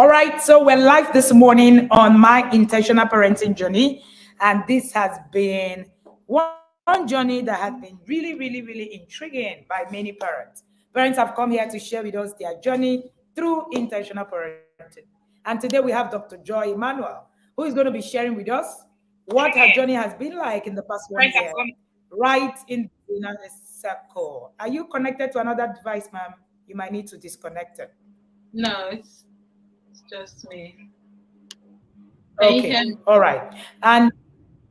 All right, so we're live this morning on my intentional parenting journey, and this has been one journey that has been really intriguing by many parents. Parents have come here to share with us their journey through intentional parenting. And today we have Dr. Joy Emmanuel, who is going to be sharing with us what her journey has been like in the past 1 year, right in the inner circle. Are you connected to another device, ma'am? You might need to disconnect it. No, it's just me. Can you hear Okay, me? all right. And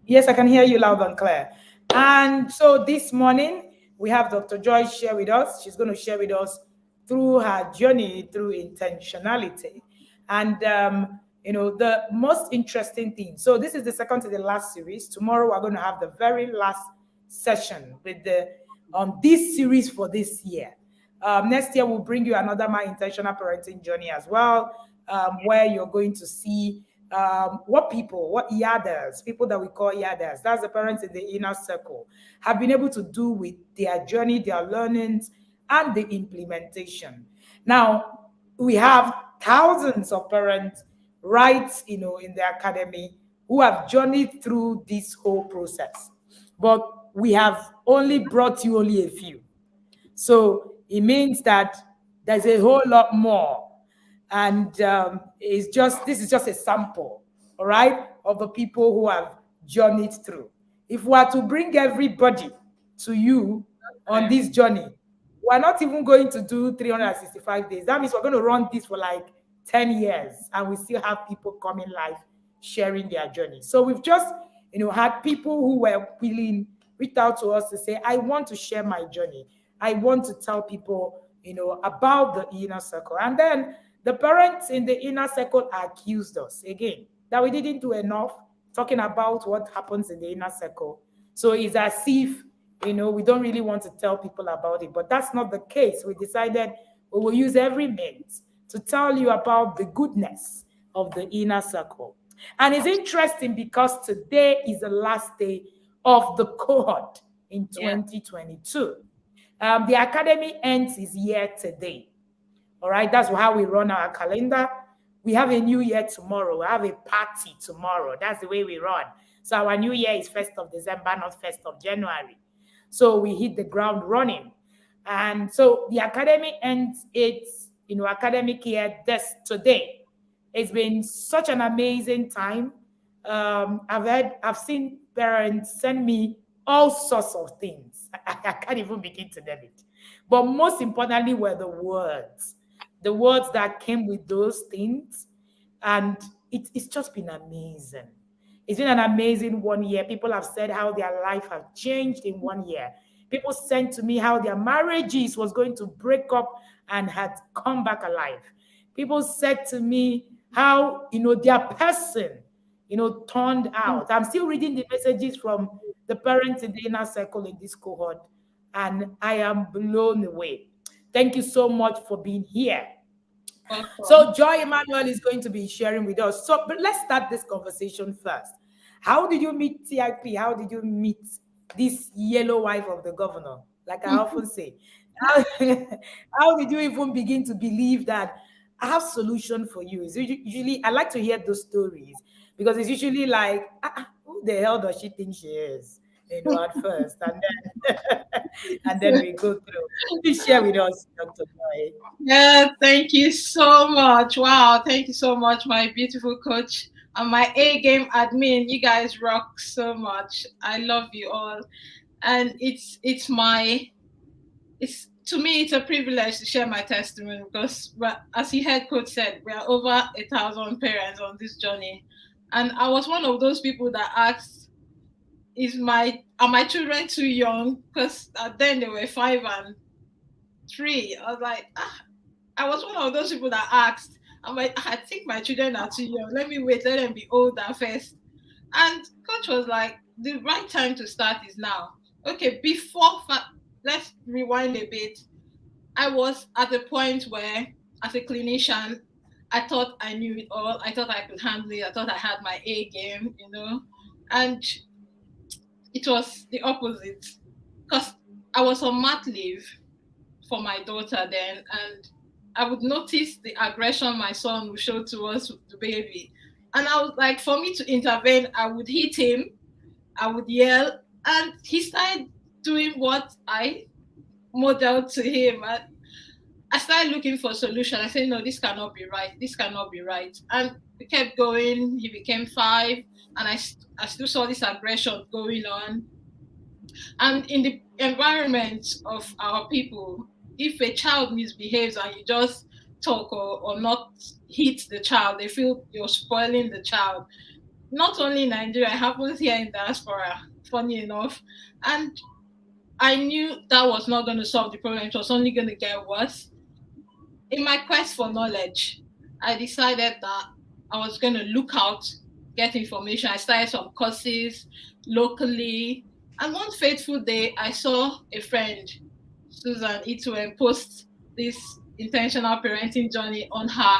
yes, I can hear you loud and clear. And so this morning, we have Dr. Joy share with us. She's going to share with us through her journey through intentionality. And, the most interesting thing. So, this is the second to the last series. Tomorrow, we're going to have the very last session with the on this series for this year. Next year, we'll bring you another My Intentional Parenting Journey as well, where you're going to see what yarders, people that we call yarders, that's the parents in the inner circle, have been able to do with their journey, their learnings, and the implementation. Now, we have thousands of parents right, in the academy who have journeyed through this whole process. But we have only brought you only a few. So it means that there's a whole lot more. And this is just a sample, all right, of the people who have journeyed through. If we are to bring everybody to you on Okay. this journey, we're not even going to do 365 days. That means we're going to run this for like 10 years and we still have people coming live sharing their journey. So we've just, had people who were willing, reach out to us to say, I want to share my journey. I want to tell people, about the inner circle. And then the parents in the inner circle accused us again that we didn't do enough talking about what happens in the inner circle. So it's as if, we don't really want to tell people about it. But that's not the case. We decided we will use every means to tell you about the goodness of the inner circle. And it's interesting because today is the last day of the cohort in Yeah. 2022. The academy ends is year today. All right, that's how we run our calendar. We have a new year tomorrow. We have a party tomorrow. That's the way we run. So our new year is 1st of December, not 1st of January. So we hit the ground running. And so the academy ends its, academic year this today. It's been such an amazing time. I've seen parents send me all sorts of things. I can't even begin to name it. But most importantly were the words that came with those things. And it's just been amazing. It's been an amazing 1 year. People have said how their life have changed in 1 year. People sent to me how their marriages was going to break up and had come back alive. People said to me how, their person, turned out. I'm still reading the messages from the parents in the inner circle in this cohort, and I am blown away. Thank you so much for being here. So Welcome. Joy Emmanuel is going to be sharing with us. So, but let's start this conversation first. How did you meet TIP? How did you meet this yellow wife of the governor? Like I often say, how, how did you even begin to believe that I have solution for you? It's usually I like to hear those stories because it's usually like, who the hell does she think she is? At first, and then and then we go through. Please share with us, Dr. Joy. Yeah, thank you so much. Wow, thank you so much, my beautiful coach and my A game admin. You guys rock so much. I love you all. And it's to me it's a privilege to share my testimony because as you heard coach said, we are over 1,000 parents on this journey. And I was one of those people that asked, are my children too young? Because then they were 5 and 3. I was like, I was one of those people that asked, I'm like, I think my children are too young. Let me wait, let them be older first. And coach was like, the right time to start is now. Okay, let's rewind a bit. I was at a point where, as a clinician, I thought I knew it all. I thought I could handle it. I thought I had my A game. And it was the opposite because I was on mat leave for my daughter then, and I would notice the aggression my son would show towards the baby. And I was like, for me to intervene, I would hit him, I would yell, and he started doing what I modeled to him. I started looking for a solution. I said, no, this cannot be right. This cannot be right. And we kept going. He became 5, and I still saw this aggression going on. And in the environment of our people, if a child misbehaves and you just talk or not hit the child, they feel you're spoiling the child. Not only in Nigeria, it happens here in diaspora, funny enough. And I knew that was not going to solve the problem. It was only going to get worse. In my quest for knowledge, I decided that I was going to look out, get information. I started some courses locally. And one fateful day, I saw a friend, Susan Ituen, post this intentional parenting journey on her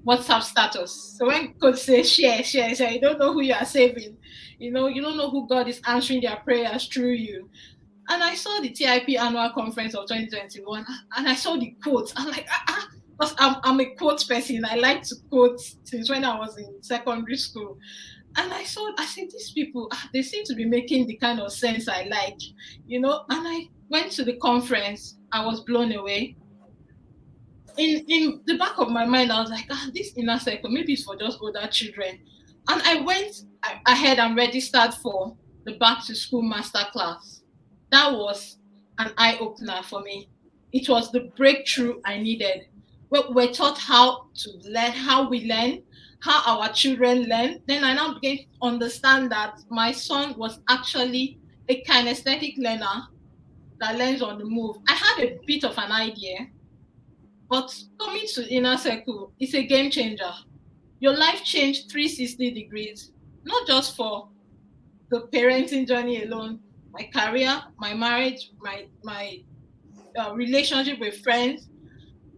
WhatsApp status. So when coach says share, share, share, you don't know who you are saving. You don't know who God is answering their prayers through you. And I saw the TIP annual conference of 2021 and I saw the quotes. I'm like, because I'm a quote person. I like to quote since when I was in secondary school. And I said, these people, they seem to be making the kind of sense I like. And I went to the conference. I was blown away. In the back of my mind, I was like, this inner circle, maybe it's for just older children. And I went ahead and registered for the back to school masterclass. That was an eye opener for me. It was the breakthrough I needed. We're taught how to learn, how we learn, how our children learn. Then I now began to understand that my son was actually a kinesthetic learner that learns on the move. I had a bit of an idea, but coming to inner circle is a game changer. Your life changed 360 degrees, not just for the parenting journey alone, my career, my marriage, my relationship with friends.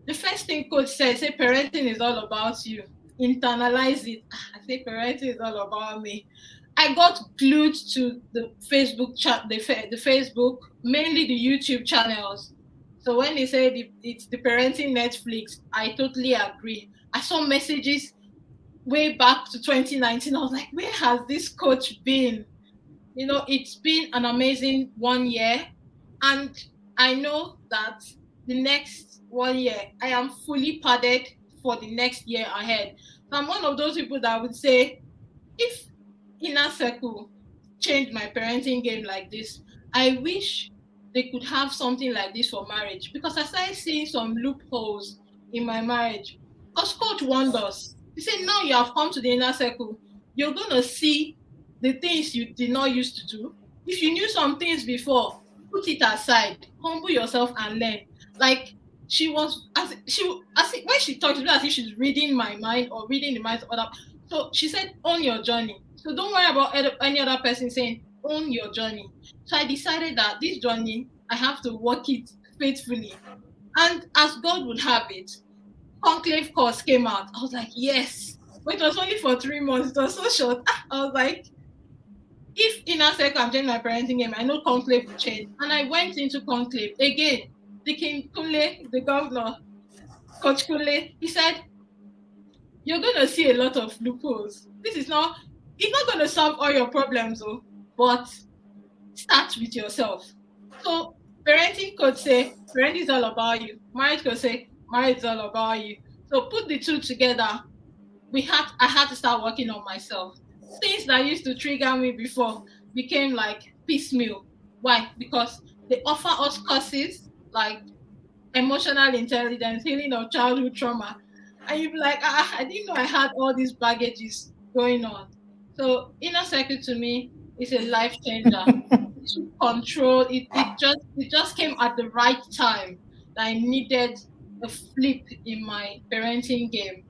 The first thing coach said, say parenting is all about you. Internalize it. I say parenting is all about me. I got glued to the Facebook chat, the Facebook, mainly the YouTube channels. So when they say it's the parenting Netflix, I totally agree. I saw messages way back to 2019. I was like, where has this coach been? It's been an amazing 1 year, and I know that the next 1 year I am fully padded for the next year ahead. So I'm one of those people that would say, if inner circle changed my parenting game like this, I wish they could have something like this for marriage, because I started seeing some loopholes in my marriage. Because coach warned us. He said, now you have come to the inner circle, you're going to see the things you did not used to do. If you knew some things before, put it aside, humble yourself and learn. Like she was, when she talks, it's as if she's reading my mind or reading the minds of other. So she said, own your journey. So don't worry about any other person saying, own your journey. So I decided that this journey, I have to walk it faithfully. And as God would have it, conclave course came out. I was like, yes. But it was only for 3 months. It was so short. I was like, if inner circle I'm changing my parenting game, I know conclave will change. And I went into conclave again. The King Kunle, the governor, Coach Kunle, he said, you're going to see a lot of loopholes. It's not going to solve all your problems, though, but start with yourself. So parenting could say, parenting is all about you. Marriage could say, marriage is all about you. So put the two together. I had to start working on myself. Things that used to trigger me before became like piecemeal. Why? Because they offer us courses like emotional intelligence, healing of childhood trauma. And you'd be like, I didn't know I had all these baggages going on. So inner circle to me is a life changer. It took control. It just came at the right time that I needed a flip in my parenting game.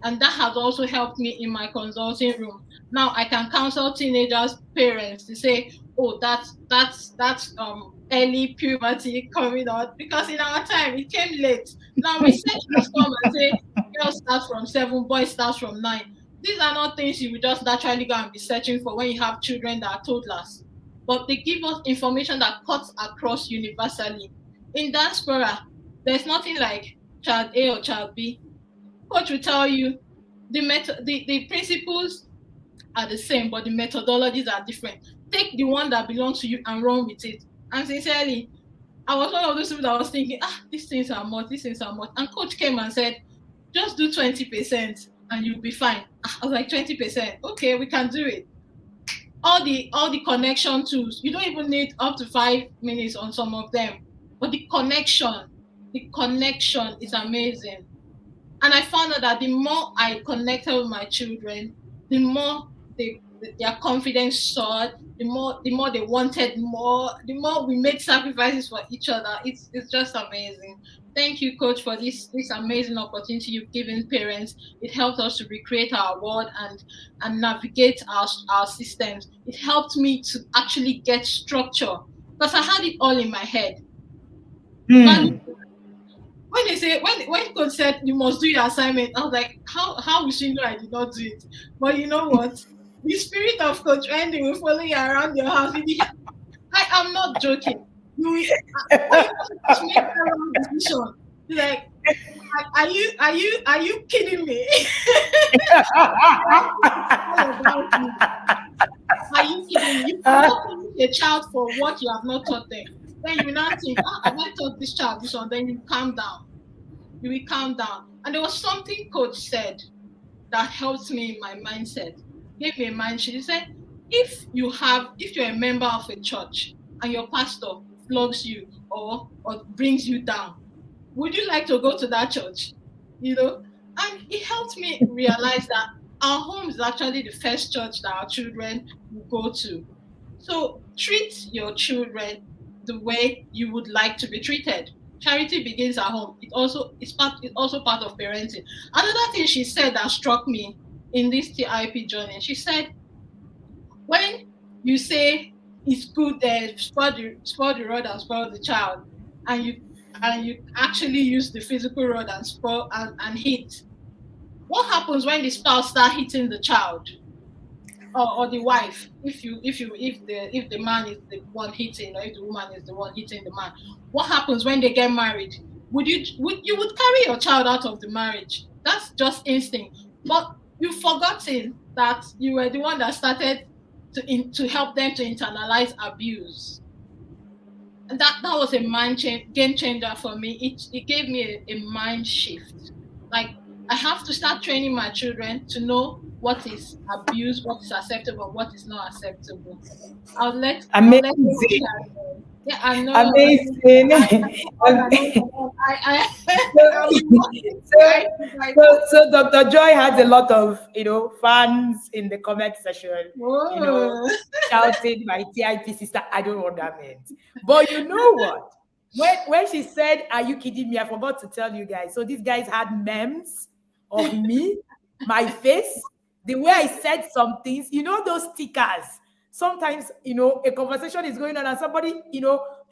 And that has also helped me in my consulting room. Now I can counsel teenagers, parents to say, oh, that's early puberty coming out, because in our time it came late. Now research has come and say girls start from 7, boys start from 9. These are not things you will just naturally go and be searching for when you have children that are toddlers. But they give us information that cuts across universally. In diaspora, there's nothing like child A or child B, coach will tell you the principles are the same, but the methodologies are different. Take the one that belongs to you and run with it. And sincerely, I was one of those people that was thinking, these things are much, these things are much. And coach came and said, just do 20% and you'll be fine. I was like, 20%, okay, we can do it. All the connection tools, you don't even need up to 5 minutes on some of them. But the connection is amazing. And I found out that the more I connected with my children, the more their confidence soared, the more they wanted more, the more we made sacrifices for each other. It's just amazing. Thank you, coach, for this amazing opportunity you've given parents. It helped us to recreate our world and navigate our systems. It helped me to actually get structure because I had it all in my head. Plan Hmm. when they say when coach said you must do your assignment, I was like, how will she know I did not do it? But you know what? The spirit of Coach Wendy will follow you around your house. I am not joking. When you just make that wrong decision, you're like, are you kidding me? All about me. Are you kidding me? You cannot punish a child for what you have not taught them. Then you will now think, have I taught this child this one? Then you calm down. You will calm down. And there was something coach said that helped me in my mindset. Gave me a mind shift. He said, if you're a member of a church and your pastor flogs you or brings you down, would you like to go to that church? You know? And it helped me realize that our home is actually the first church that our children will go to. So treat your children the way you would like to be treated. Charity begins at home. It's also part of parenting. Another thing she said that struck me in this TIP journey, she said, when you say it's good that spoil the rod and spoil the child, and you actually use the physical rod and spoil and hit, what happens when the spouse start hitting the child? Or the wife, if the man is the one hitting, or if the woman is the one hitting the man, what happens when they get married? Would you carry your child out of the marriage? That's just instinct. But you've forgotten that you were the one that started to help them to internalize abuse. And that was a game changer for me. It gave me a mind shift. Like, I have to start training my children to know what is abuse, what is acceptable, what is not acceptable. I'll let you Amazing. share. Yeah, I know. Amazing. I'm working so, right right now. so Dr. Joy has a lot of, fans in the comment section, you know, Oh. shouting my TIP sister. I don't know what that meant. But you know what? When she said, "Are you kidding me?" I forgot to tell you guys. So these guys had memes of me, my face, the way I said some things, those stickers. Sometimes, a conversation is going on and somebody,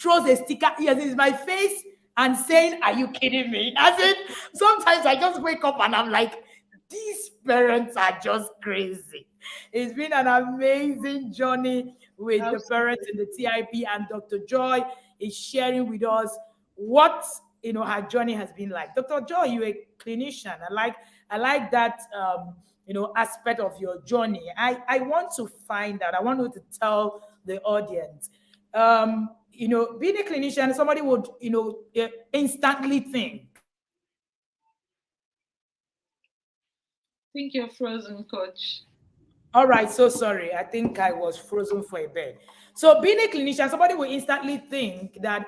throws a sticker, yes, it's my face and saying, "Are you kidding me?" As in, sometimes I just wake up and I'm like, these parents are just crazy. It's been an amazing journey with the parents in Absolutely. the TIP, and Dr. Joy is sharing with us what her journey has been like. Dr. Joy, you're a clinician. I like that aspect of your journey. I want to find out. I want you to tell the audience. Being a clinician, somebody would instantly think, Think you're frozen, coach. all right, so sorry. I think I was frozen for a bit. So, being a clinician, somebody will instantly think that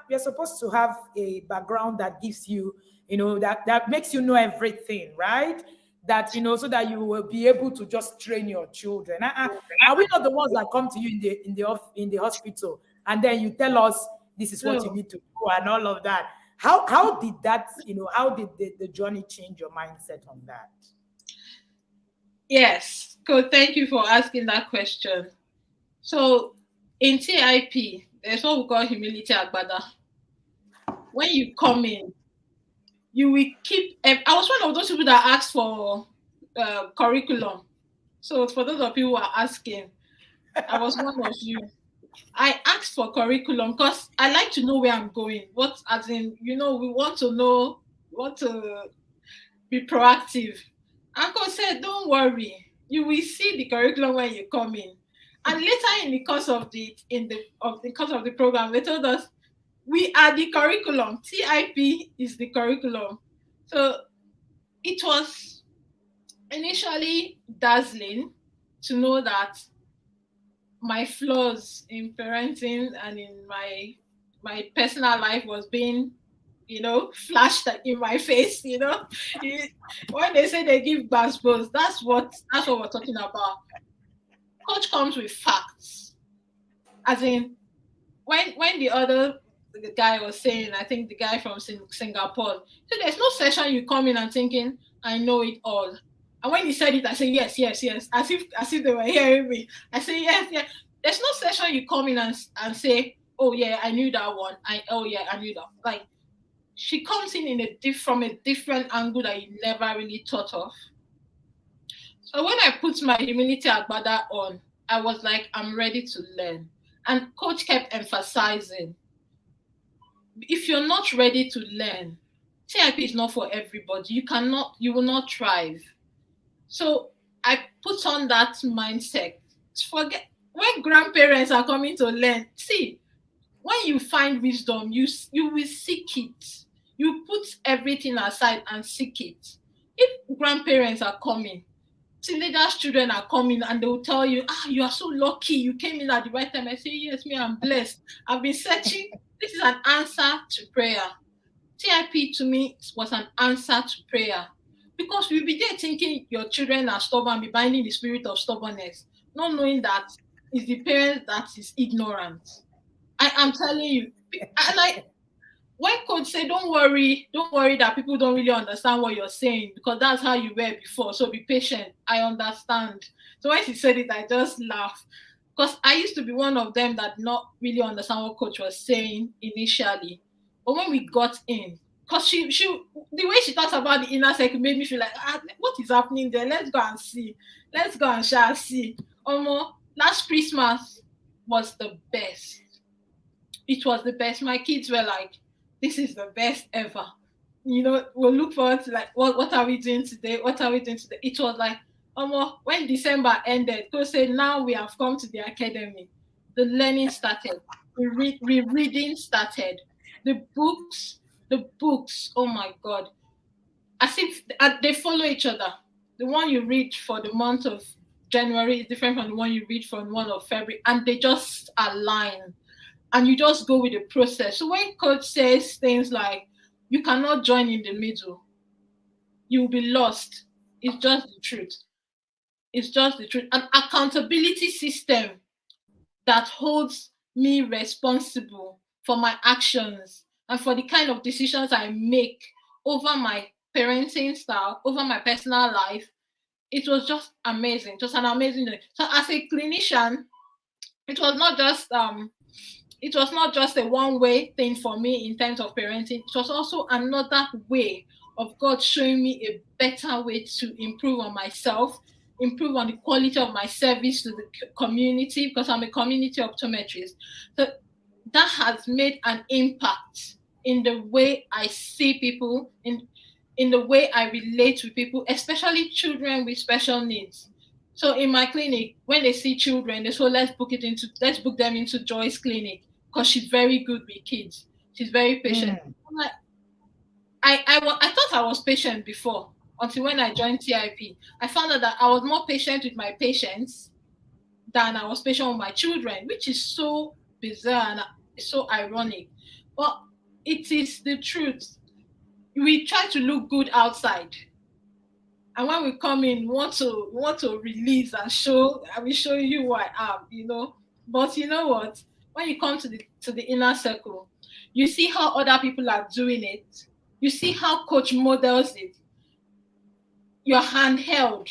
you're supposed to have a background that gives you, that makes you know everything, right? That so that you will be able to just train your children. Are we not the ones that come to you in the hospital and then you tell us this is what you No. need to do and all of that? How did that, how did the journey change your mindset on that? Yes, coach. Thank you for asking that question. So in TIP, there's what we call humility agbada. When you come in, you will keep. I was one of those people that asked for curriculum. So for those of you who are asking, I was one of you. I asked for curriculum because I like to know where I'm going. What, as in, we want to know. want to be proactive. Uncle said, "Don't worry, you will see the curriculum when you come in." And later in the course of the program, they told us we are the curriculum. TIP is the curriculum. So it was initially dazzling to know that my flaws in parenting and in my personal life was being, flashed in my face. You- when they say they give gospels, that's what we're talking about. Coach comes with facts, as in when the guy was saying, I think the guy from Singapore, so there's no session you come in and thinking I know it all. And when he said it, I say yes, yes, yes, as if they were hearing me. I say yes, yes. There's no session you come in and say, oh yeah, I knew that one. Oh yeah, I knew that. Like, she comes in from a different angle that you never really thought of. So when I put my humility agbada on, I was like, I'm ready to learn. And coach kept emphasizing, if you're not ready to learn, TIP is not for everybody. You will not thrive. So I put on that mindset. Forget when grandparents are coming to learn. See, when you find wisdom, you will seek it. You put everything aside and seek it. If grandparents are coming, teenagers children are coming and they will tell you, you are so lucky you came in at the right time. I say, yes, me, I'm blessed. I've been searching. This is an answer to prayer. TIP to me was an answer to prayer, because we'll be there thinking your children are stubborn, be binding the spirit of stubbornness, not knowing that it's the parent that is ignorant. I am telling you. And when coach say, don't worry that people don't really understand what you're saying, because that's how you were before, so be patient, I understand. So when she said it, I just laughed, because I used to be one of them that not really understand what coach was saying initially. But when we got in, because she the way she talks about the inner circle made me feel like, what is happening there, let's go and see, let's go and shall see. Last Christmas was the best. It was the best. My kids were like, this is the best ever. We'll look forward to, like, what are we doing today? What are we doing today? It was like, when December ended, because say now we have come to the academy. The learning started. Reading started. The books, oh my God. As if they follow each other. The one you read for the month of January is different from the one you read for the month of February, and they just align, and you just go with the process. So when coach says things like, you cannot join in the middle, you'll be lost, it's just the truth. It's just the truth. An accountability system that holds me responsible for my actions and for the kind of decisions I make over my parenting style, over my personal life. It was just amazing, just an amazing day. So as a clinician, it was not just a one-way thing for me in terms of parenting. It was also another way of God showing me a better way to improve on myself, improve on the quality of my service to the community, because I'm a community optometrist. So that has made an impact in the way I see people, in the way I relate with people, especially children with special needs. So in my clinic, when they see children, they say, let's book them into Joy's clinic, because she's very good with kids. She's very patient. Mm. I'm like, I thought I was patient before, until when I joined TIP. I found out that I was more patient with my patients than I was patient with my children, which is so bizarre and so ironic. But it is the truth. We try to look good outside, and when we come in, we want to release and show. I will show you who I am. But you know what? When you come to the inner circle, you see how other people are doing it. You see how coach models it. You're handheld.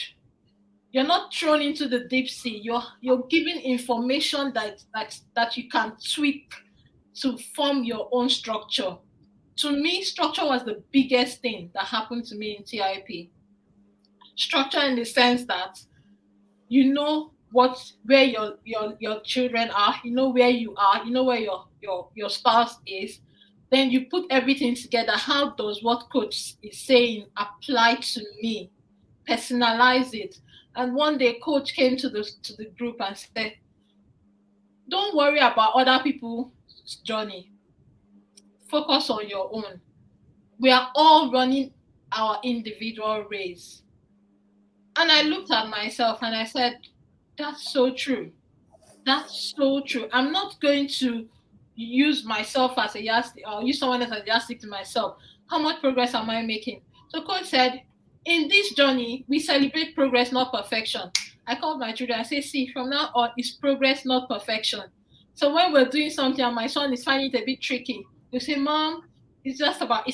You're not thrown into the deep sea. You're given information that you can tweak to form your own structure. To me, structure was the biggest thing that happened to me in TIP. Structure in the sense that you know where your children are, you know where you are, you know where your spouse is, Then you put everything together. How does what coach is saying apply to me? Personalize it. And one day, coach came to the group and said, "Don't worry about other people's journey. Focus on your own. We are all running our individual race." And I looked at myself and I said, "That's so true. That's so true. I'm not going to use myself as a yardstick or use someone else as a yardstick to myself. How much progress am I making?" So coach said, "In this journey, we celebrate progress, not perfection." I called my children. I say, "See, from now on, it's progress, not perfection." So when we're doing something and my son is finding it a bit tricky, you say, "Mom, it's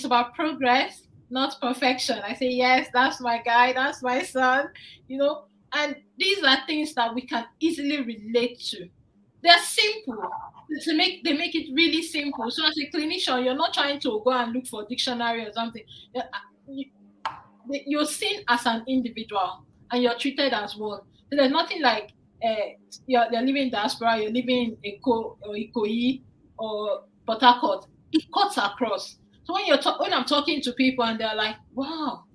about progress, not perfection." I say, "Yes, that's my guy, that's my son, you know." And these are things that we can easily relate to. They're simple. They make it really simple. So as a clinician, you're not trying to go and look for a dictionary or something. You- you're seen as an individual and you're treated as one. So there's nothing like you're living in diaspora, you're living in Eko or Ikoyi or Port Harcourt. It cuts across. So when I'm talking to people and they're like, "Wow,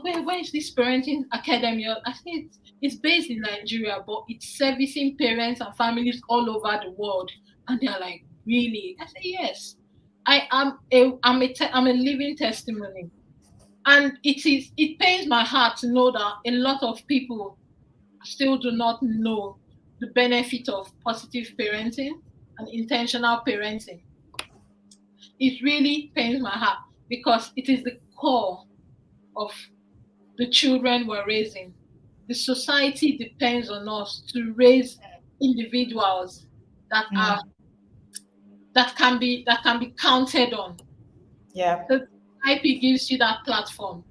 where is this parenting academy?" I think it's based in Nigeria, but it's servicing parents and families all over the world. And they're like, "Really?" I say, "Yes. I'm a living testimony." And it pains my heart to know that a lot of people still do not know the benefit of positive parenting and intentional parenting. It really pains my heart because it is the core of the children we're raising. The society depends on us to raise individuals that are Mm, that can be counted on. yeah. The IP gives you that platform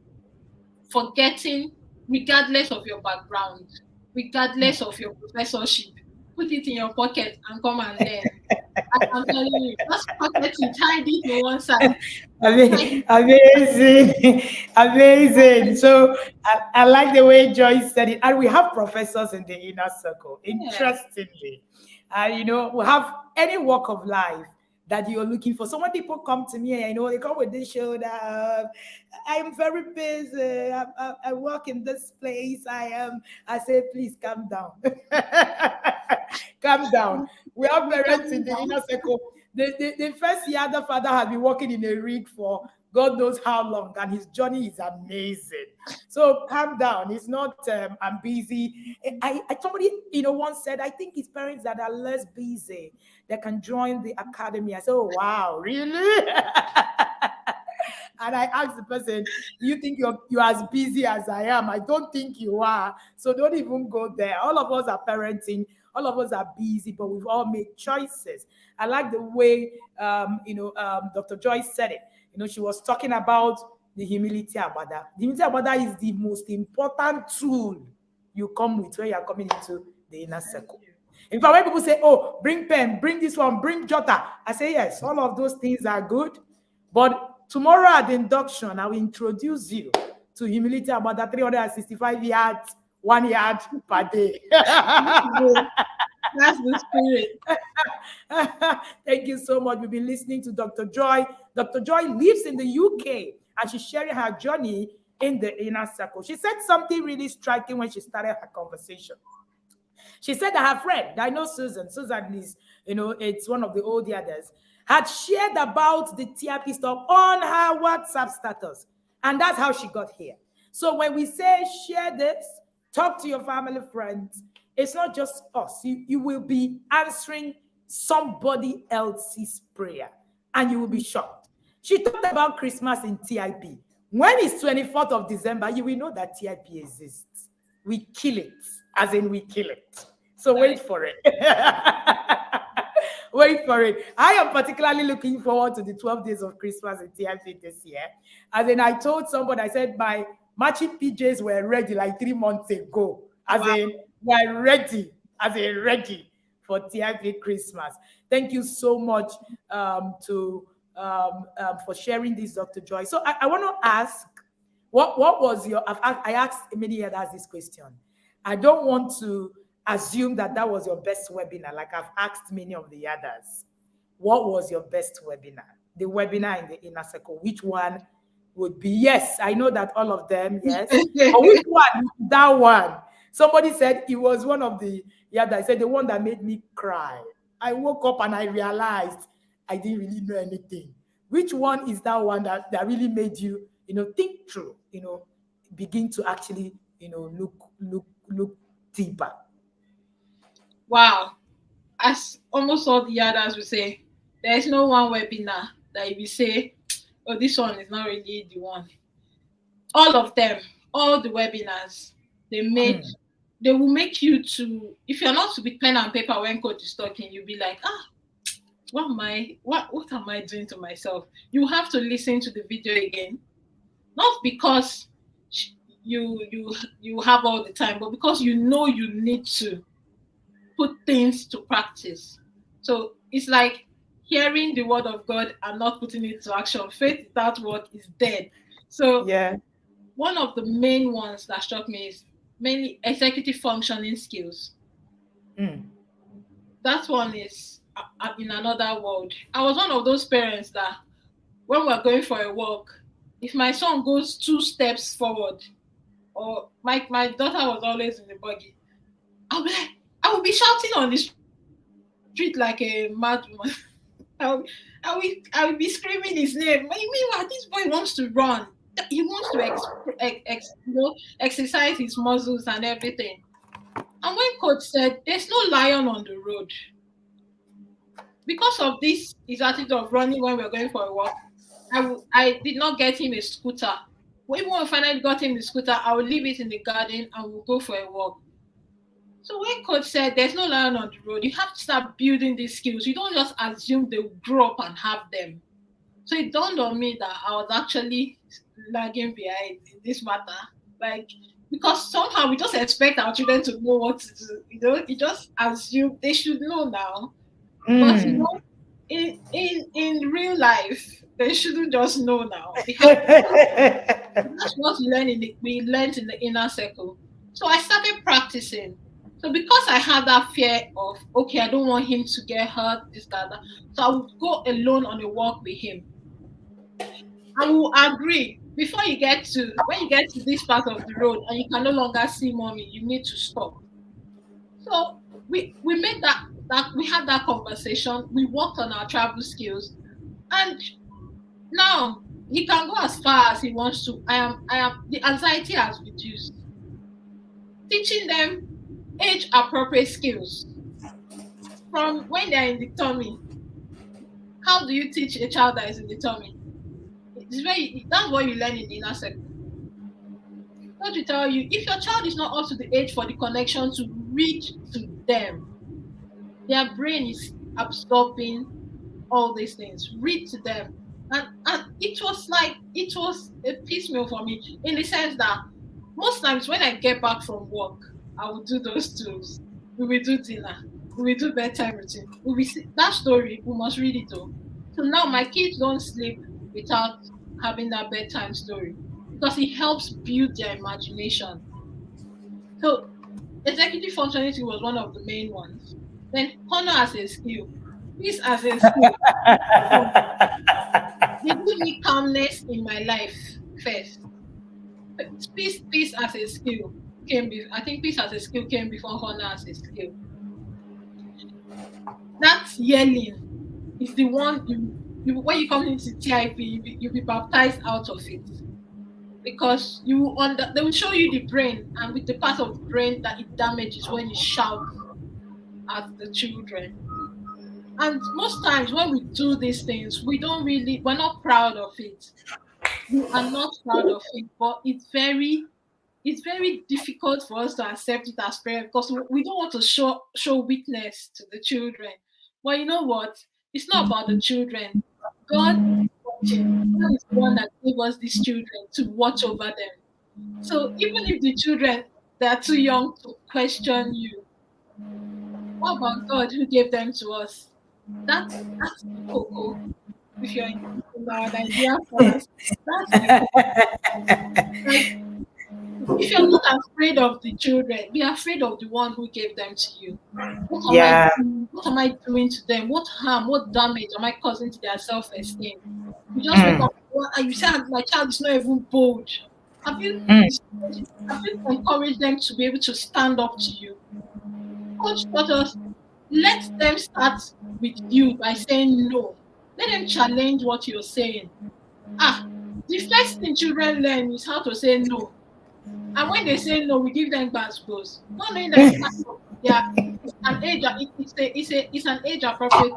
for getting, regardless of your background, regardless of your professorship, put it in your pocket and come and learn. I'm telling you, just pocket it, hide it in one side. Hide it Amazing, amazing. in So I like the way Joyce said it, and we have professors in the inner circle. yeah. Interestingly, we have any walk of life that you're looking for. So when people come to me, they come with this show that I'm very busy. I work in this place. I am. I say, please calm down. Calm down. We have We parents in calm the down. inner circle. The first year the father has been working in a rig for God knows how long, and his journey is amazing. So calm down. It's not I'm busy. I somebody once said I think it's parents that are less busy that can join the academy. I said, oh wow, really? And I asked the person, "Do you think you're as busy as I am?" I don't think you are. So don't even go there. All of us are parenting. All of us are busy, but we've all made choices. I like the way Dr. Joyce said it. She was talking about the humility abada. The humility abada is the most important tool you come with when you are coming into the inner Thank circle. you. In fact, when people say, "Oh, bring pen, bring this one, bring jotter," I say, "Yes, all of those things are good." But tomorrow at the induction, I will introduce you to humility about the 365 yards, 1 yard per day. That's the spirit. Thank you so much. We've been listening to Dr. Joy. Dr. Joy lives in the UK and she's sharing her journey in the inner circle. She said something really striking when she started her conversation. She said that her friend, I know Susan is, it's one of the old others, had shared about the TRP stuff on her WhatsApp status. And that's how she got here. So when we say share this, talk to your family friends, it's not just us. You will be answering somebody else's prayer and you will be shocked. She talked about Christmas in TIP. When it's 24th of December, you will know that TIP exists. We kill it, as in we kill it. So wait Like, for it. Wait for it. I am particularly looking forward to the 12 days of Christmas in TIP this year. As in, I told somebody, I said my matching PJs were ready like 3 months ago. As wow. in, we're ready, as in ready for TIP Christmas. Thank you so much for sharing this, Dr. Joy. So I want to ask, what was your? I asked many others this question. I don't want to assume that was your best webinar, like I've asked many of the others. What was your best webinar? the webinar in the inner circle? Which one would be? Yes, I know that all of them, yes. But which one? That one. Somebody said it was one of the, yeah, that said the one that made me cry. I woke up and I realized I didn't really know anything. Which one is that one that really made you, think through, begin to actually, look deeper? Wow. As almost all the others will say, there is no one webinar that you will say, oh, this one is not really the one. All of them, all the webinars, they made Mm, they will make you to, if you're not with pen and paper when coach is talking, you'll be like, what am I doing to myself? You have to listen to the video again, not because you have all the time, but because you know you need to put things to practice. So it's like hearing the word of God and not putting it to action. Faith without word is dead. So yeah. one of the main ones that struck me is mainly executive functioning skills. Mm. That one is in another world. I was one of those parents that when we're going for a walk, if my son goes 2 steps forward, or my daughter was always in the buggy, I'll be like, I will be shouting on the street like a madwoman. I will, I will be screaming his name. Meanwhile, this boy wants to run. He wants to exercise his muscles and everything. And when coach said, "There's no lion on the road," because of this his attitude of running when we're going for a walk, I did not get him a scooter. But even when I finally got him the scooter, I will leave it in the garden and we'll go for a walk. So when coach said there's no lion on the road, you have to start building these skills. You don't just assume they'll grow up and have them. So it dawned on me that I was actually lagging behind in this matter. Like, because somehow we just expect our children to know what to do. You just assume they should know now. But Mm. in real life, they shouldn't just know now. They have to. That's what we learned in the inner circle. So I started practicing. So because I had that fear of, okay, I don't want him to get hurt, this, that. So I would go alone on a walk with him. I will agree. Before you get to when you get to this part of the road and you can no longer see mommy, you need to stop. So we made that we had that conversation. We worked on our travel skills, and now he can go as far as he wants to. I am the anxiety has reduced. Teaching them age appropriate skills from when they're in the tummy. How do you teach a child that is in the tummy? That's what you learn in the inner circle. What to tell you, if your child is not up to the age for the connection to reach to them, their brain is absorbing all these things. Read to them. And it was a piecemeal for me in the sense that most times when I get back from work, I will do those tools. We will do dinner. We will do bedtime routine. We will see that story. We must read it all. So now my kids don't sleep without having that bedtime story because it helps build their imagination. So executive functionality was one of the main ones. Then honor as a skill, peace as a skill. So they give me calmness in my life first. Peace as a skill I think peace as a skill came before honor as a skill. That yelling is the one when you come into TIP, you'll be baptized out of it. Because they will show you the brain and with the part of the brain that it damages when you shout at the children. And most times when we do these things, we're not proud of it. We are not proud of it, but it's very difficult for us to accept it as parents because we don't want to show weakness to the children. But you know what? It's not about the children. God is watching. God is the one that gave us these children to watch over them. So even if the children they are too young to question you, what about God who gave them to us? That's the cocoa. If you're in our Nigerian parlance, that's the cocoa. Like If you're not afraid of the children, be afraid of the one who gave them to you. What am I Yeah. doing? What am I doing to them? What harm, what damage am I causing to their self-esteem? You just wake Mm, up and you say, "Ah, my child is not even bold." Have you mm. have you encouraged them to be able to stand up to you? Coach taught us, let them start with you by saying no. Let them challenge what you're saying. Ah, the first thing children learn is how to say no. And when they say no, we give them bad goes. Not knowing that it's part of their it's an age it's an age appropriate.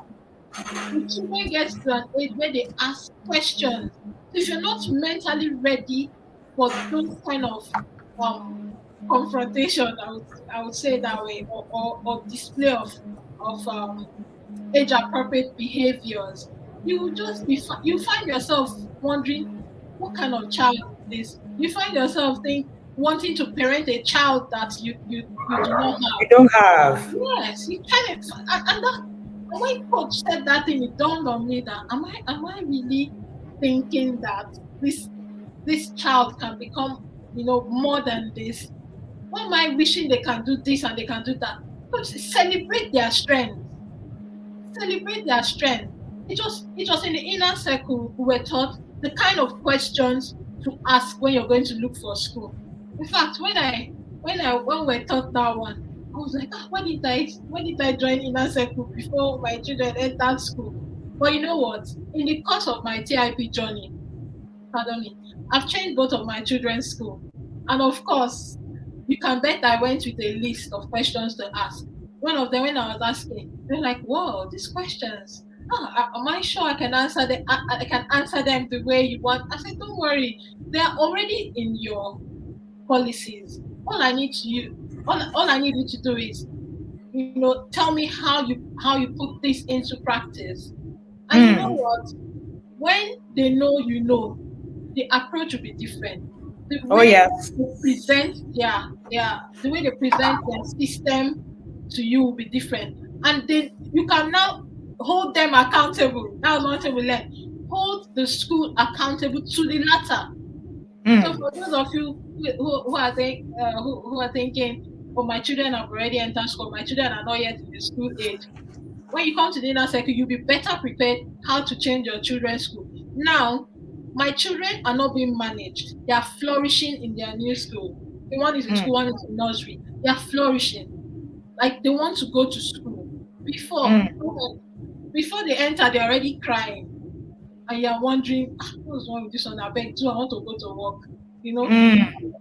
The children get to an age where they ask questions. So if you're not mentally ready for those kind of um confrontation, I would say that way, or display of age appropriate behaviors, you will just you find yourself wondering what kind of child is this. You find yourself wanting to parent a child that you do not You have. don't have. Yes, you kind of and that and when coach said that thing, it dawned on me that am I really thinking that this child can become more than this? Why am I wishing they can do this and they can do that? Coach, celebrate their strength. Celebrate their strength. It was in the inner circle we were taught the kind of questions to ask when you're going to look for school. In fact, when we taught that one, I was like, why did I join inner circle before my children entered school? But you know what? In the course of my TIP journey, pardon me, I've changed both of my children's school. And of course, you can bet I went with a list of questions to ask. One of them, when I was asking, they're like, "Whoa, these questions. Am I sure I can answer them? I can answer them the way you want." I said, "Don't worry, they are already in your policies. All I need to you, all I need you to do is, tell me how you put this into practice." And you know Mm. what? When they know the approach will be different. The Oh, way yes. they present the way they present their system to you will be different. And then you can now hold them accountable. That was one thing we learned. Hold the school accountable to the latter. So Mm. for those of you who are thinking, "Oh, my children have already entered school, my children are not yet in the school age," when you come to the inner circle, you'll be better prepared how to change your children's school. Now, my children are not being managed. They are flourishing in their new school. The one is in school, Mm. one is in nursery. They are flourishing. Like they want to go to school. Before Mm. before they enter, they're already crying. And you're wondering, what's wrong with this one? I beg, do I want to go to work? You know? Mm.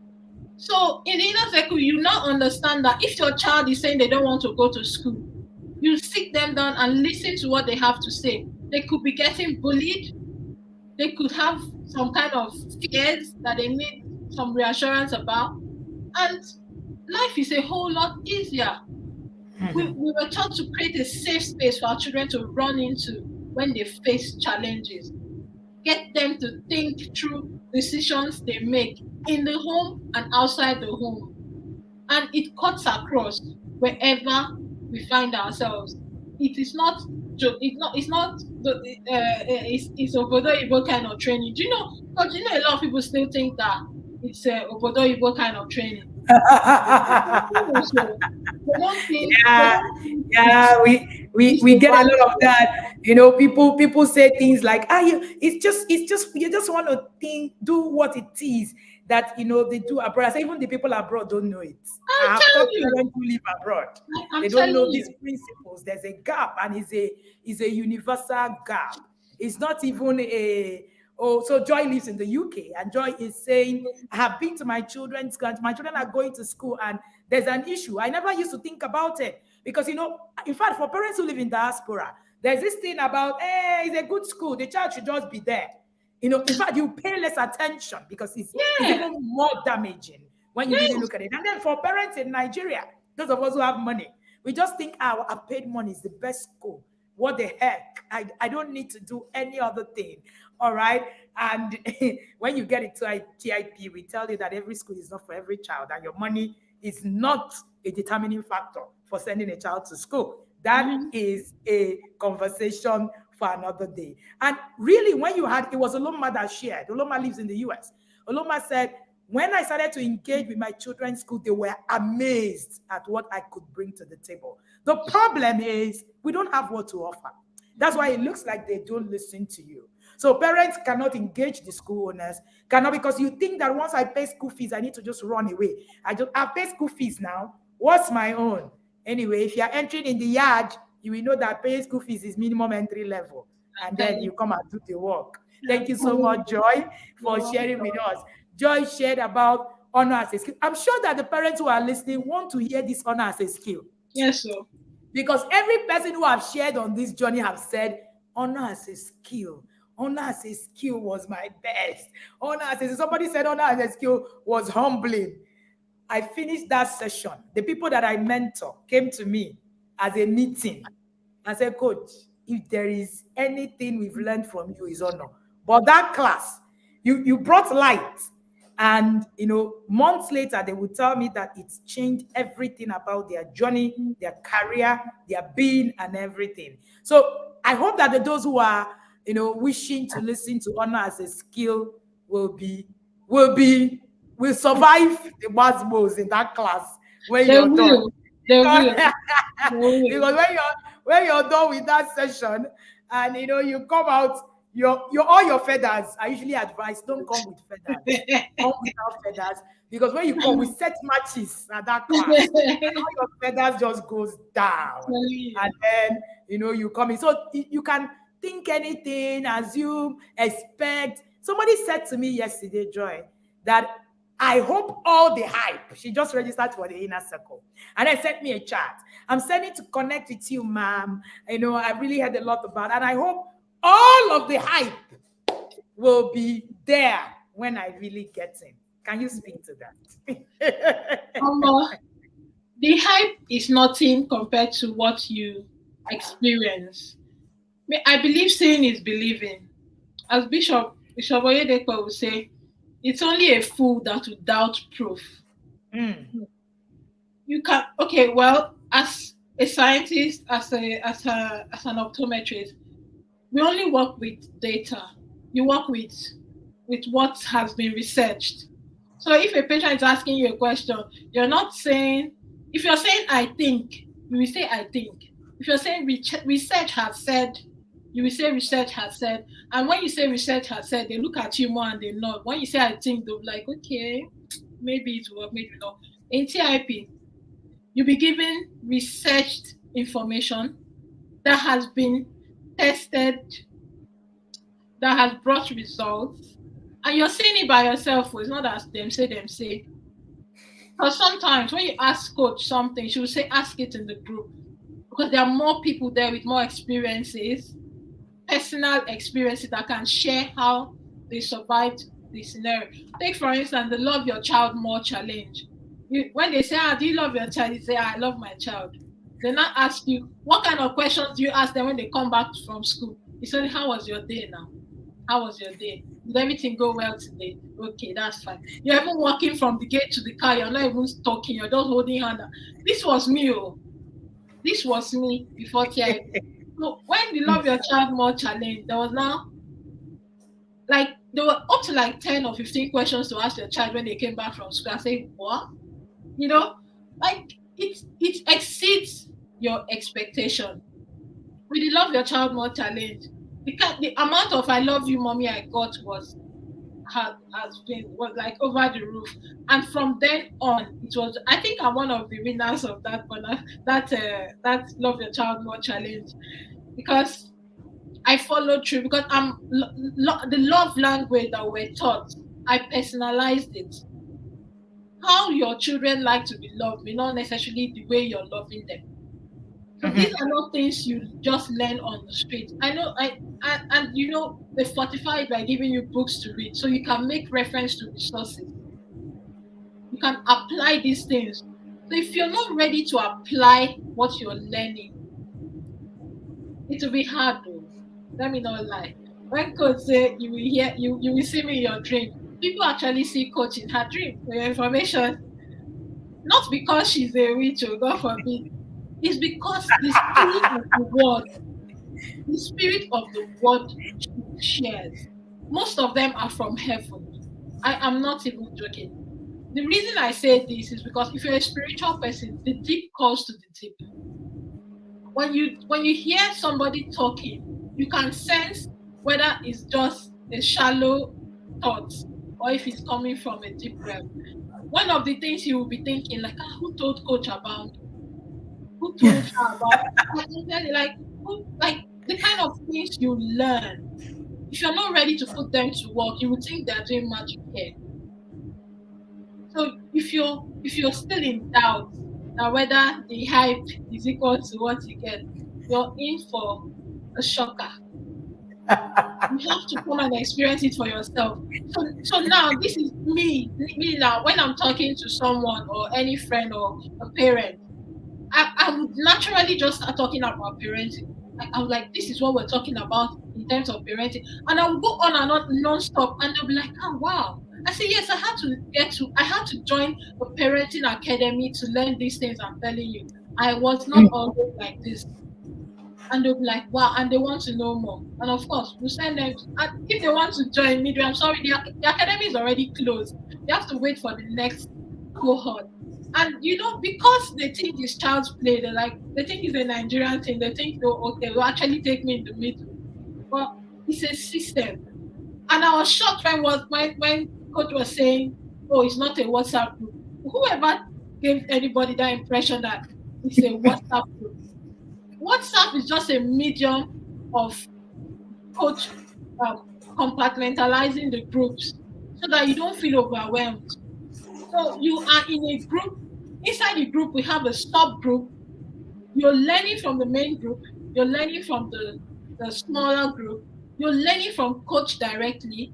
So in the inner circle, you now understand that if your child is saying they don't want to go to school, you sit them down and listen to what they have to say. They could be getting bullied. They could have some kind of fears that they need some reassurance about. And life is a whole lot easier. We were taught to create a safe space for our children to run into when they face challenges. Get them to think through decisions they make in the home and outside the home. And it cuts across wherever we find ourselves. It is not it's not the it's Obodo Igbo kind of training. Do you know? Because a lot of people still think that it's Obodo Igbo kind of training. So they Yeah, don't think yeah, we it's a get a bad lot of thing. that. People say things like, it's just you just want to think, do what it is that they do abroad. I say even the people abroad don't know it. I I have tell taught you, parents who live abroad. I'm They don't telling know you. these principles. There's a gap, and it's a universal gap. It's not even a Oh, so Joy lives in the UK, and Joy is saying, I have been to my children's school, and my children are going to school, and there's an issue. I never used to think about it because, in fact, for parents who live in diaspora, there's this thing about, hey, it's a good school, the child should just be there. In fact, you pay less attention because it's Yeah, even more damaging when you really yes, look at it. And then for parents in Nigeria, those of us who have money, we just think, I've paid money is the best school. What the heck? I don't need to do any other thing. All right. And when you get into TIP, we tell you that every school is not for every child, and your money is not a determining factor for sending a child to school. That mhm, is a conversation for another day. And really, when it was Oloma that shared, Oloma lives in the US. Oloma said, When I started to engage with my children's school, they were amazed at what I could bring to the table. The problem is we don't have what to offer. That's why it looks like they don't listen to you. So parents cannot engage the school owners, cannot, because you think that once I pay school fees, I need to just run away. I pay school fees now. What's my own? Anyway, if you're entering in the yard, you will know that paying school fees is minimum entry level. And then you come and do the work. Thank you so much, Joy, for sharing with us. Joy shared about honor as a skill. I'm sure that the parents who are listening want to hear this honor as a skill. Yes, sir. Because every person who have shared on this journey have said, honor as a skill. Honor as a skill was my best. Honor as a, somebody said honor as a skill was humbling. I finished that session. The people that I mentor came to me as a meeting and said, Coach, if there is anything we've learned from you is honor. But that class, you brought light. And months later, they would tell me that it's changed everything about their journey, their career, their being, and everything. So I hope that those who are, wishing to listen to honor as a skill will survive the Masmos in that class when They you're done. will. They will. They Because will. when you're done with that session, and you come out, your all your feathers. I usually advise don't come with feathers, come without feathers, because when you come, we set matches at that class, and all your feathers just goes down, and then you come in. So you can think anything, assume, expect. Somebody said to me yesterday, Joy, that I hope all the hype. She just registered for the inner circle. And I sent me a chat. I'm sending to connect with you, ma'am. I really heard a lot about it. And I hope all of the hype will be there when I really get in. Can you speak to that? The hype is nothing compared to what you experience. I believe seeing is believing. As Bishop Oyedepo would say, it's only a fool that would doubt proof. Mm. You can okay, well, as a scientist, as an optometrist, we only work with data. You work with what has been researched. So if a patient is asking you a question, you're not saying, if you're saying I think, you will say I think. If you're saying research has said, you will say research has said. And when you say research has said, they look at you more and they nod. When you say I think, they'll be like, okay, maybe it will work, maybe not. In TIP, you'll be given researched information that has been tested, that has brought results, and you're seeing it by yourself. It's not as them say, them say. Because sometimes when you ask coach something, she will say, ask it in the group. Because there are more people there with more experiences, personal experiences that can share how they survived the scenario. Take, for instance, the Love Your Child More challenge. When they say, do you love your child? You say, I love my child. They now ask you, what kind of questions do you ask them when they come back from school? You say, how was your day now? How was your day? Did everything go well today? Okay, that's fine. You're even walking from the gate to the car. You're not even talking. You're just holding hand. This was me. Oh. This was me before TIP. So when the Love Your Child More challenge, there was now there were up to 10 or 15 questions to ask your child when they came back from school. I say, what? It exceeds your expectation. With the Love Your Child More challenge, the amount of I love you, mommy, I got was over the roof. And from then on, it was, I think I'm one of the winners of that that Love Your Child More challenge, because I followed through, because the love language that we're taught, I personalized it. How your children like to be loved may not necessarily the way you're loving them. So these are not things you just learn on the street. I know, they fortify it by giving you books to read, so you can make reference to resources. You can apply these things. So if you're not ready to apply what you're learning, it will be hard though. Let me not lie. When coach say you will see me in your dream, people actually see coach in her dream. For your information, not because she's a witch or God forbid. It's because the spirit of the word she shares. Most of them are from heaven. I am not even joking. The reason I say this is because if you're a spiritual person, the deep calls to the deep. When you hear somebody talking, you can sense whether it's just a shallow thought or if it's coming from a deep realm. One of the things you will be thinking, like, who told coach about me? Who told her about, like, like who, like the kind of things you learn. If you're not ready to put them to work, you would think they're doing magic here. So if you're still in doubt that whether the hype is equal to what you get, you're in for a shocker. You have to come and experience it for yourself. So now this is me now. When I'm talking to someone or any friend or a parent, I would naturally just start talking about parenting. I'm like, this is what we're talking about in terms of parenting. And I will go on and on non-stop. And they'll be like, oh, wow. I say, yes, I had to join a parenting academy to learn these things I'm telling you. I was not always like this. And they'll be like, wow. And they want to know more. And of course, we send them. And if they want to join me, I'm sorry, the academy is already closed. You have to wait for the next cohort. And because they think it's child's play, they think it's a Nigerian thing. They think, oh, okay, will actually take me in the middle. But it's a system. And I was shocked when coach was saying, oh, it's not a WhatsApp group. Whoever gave anybody that impression that it's a WhatsApp group. WhatsApp is just a medium of coach um, compartmentalizing the groups so that you don't feel overwhelmed. So you are in a group. Inside the group, we have a subgroup. You're learning from the main group. You're learning from the smaller group. You're learning from coach directly.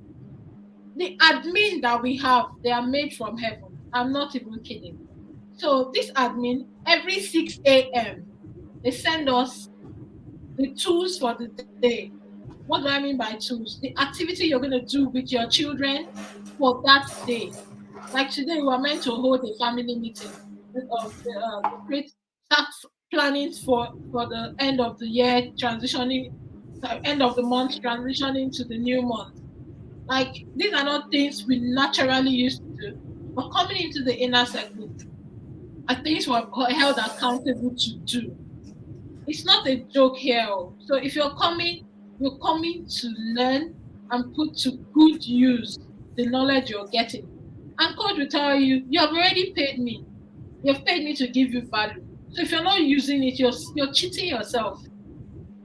The admin that we have, they are made from heaven. I'm not even kidding. So this admin, every 6 a.m., they send us the tools for the day. What do I mean by tools? The activity you're going to do with your children for that day. Like today, we were meant to hold a family meeting. Start planning for the end of the year, end of the month, transitioning to the new month. Like, these are not things we naturally used to do. But coming into the inner circle, are things we're held accountable to do. It's not a joke here. So if you're coming to learn and put to good use the knowledge you're getting. And coach will tell you, you have already paid me. You've paid me to give you value. So if you're not using it, you're cheating yourself.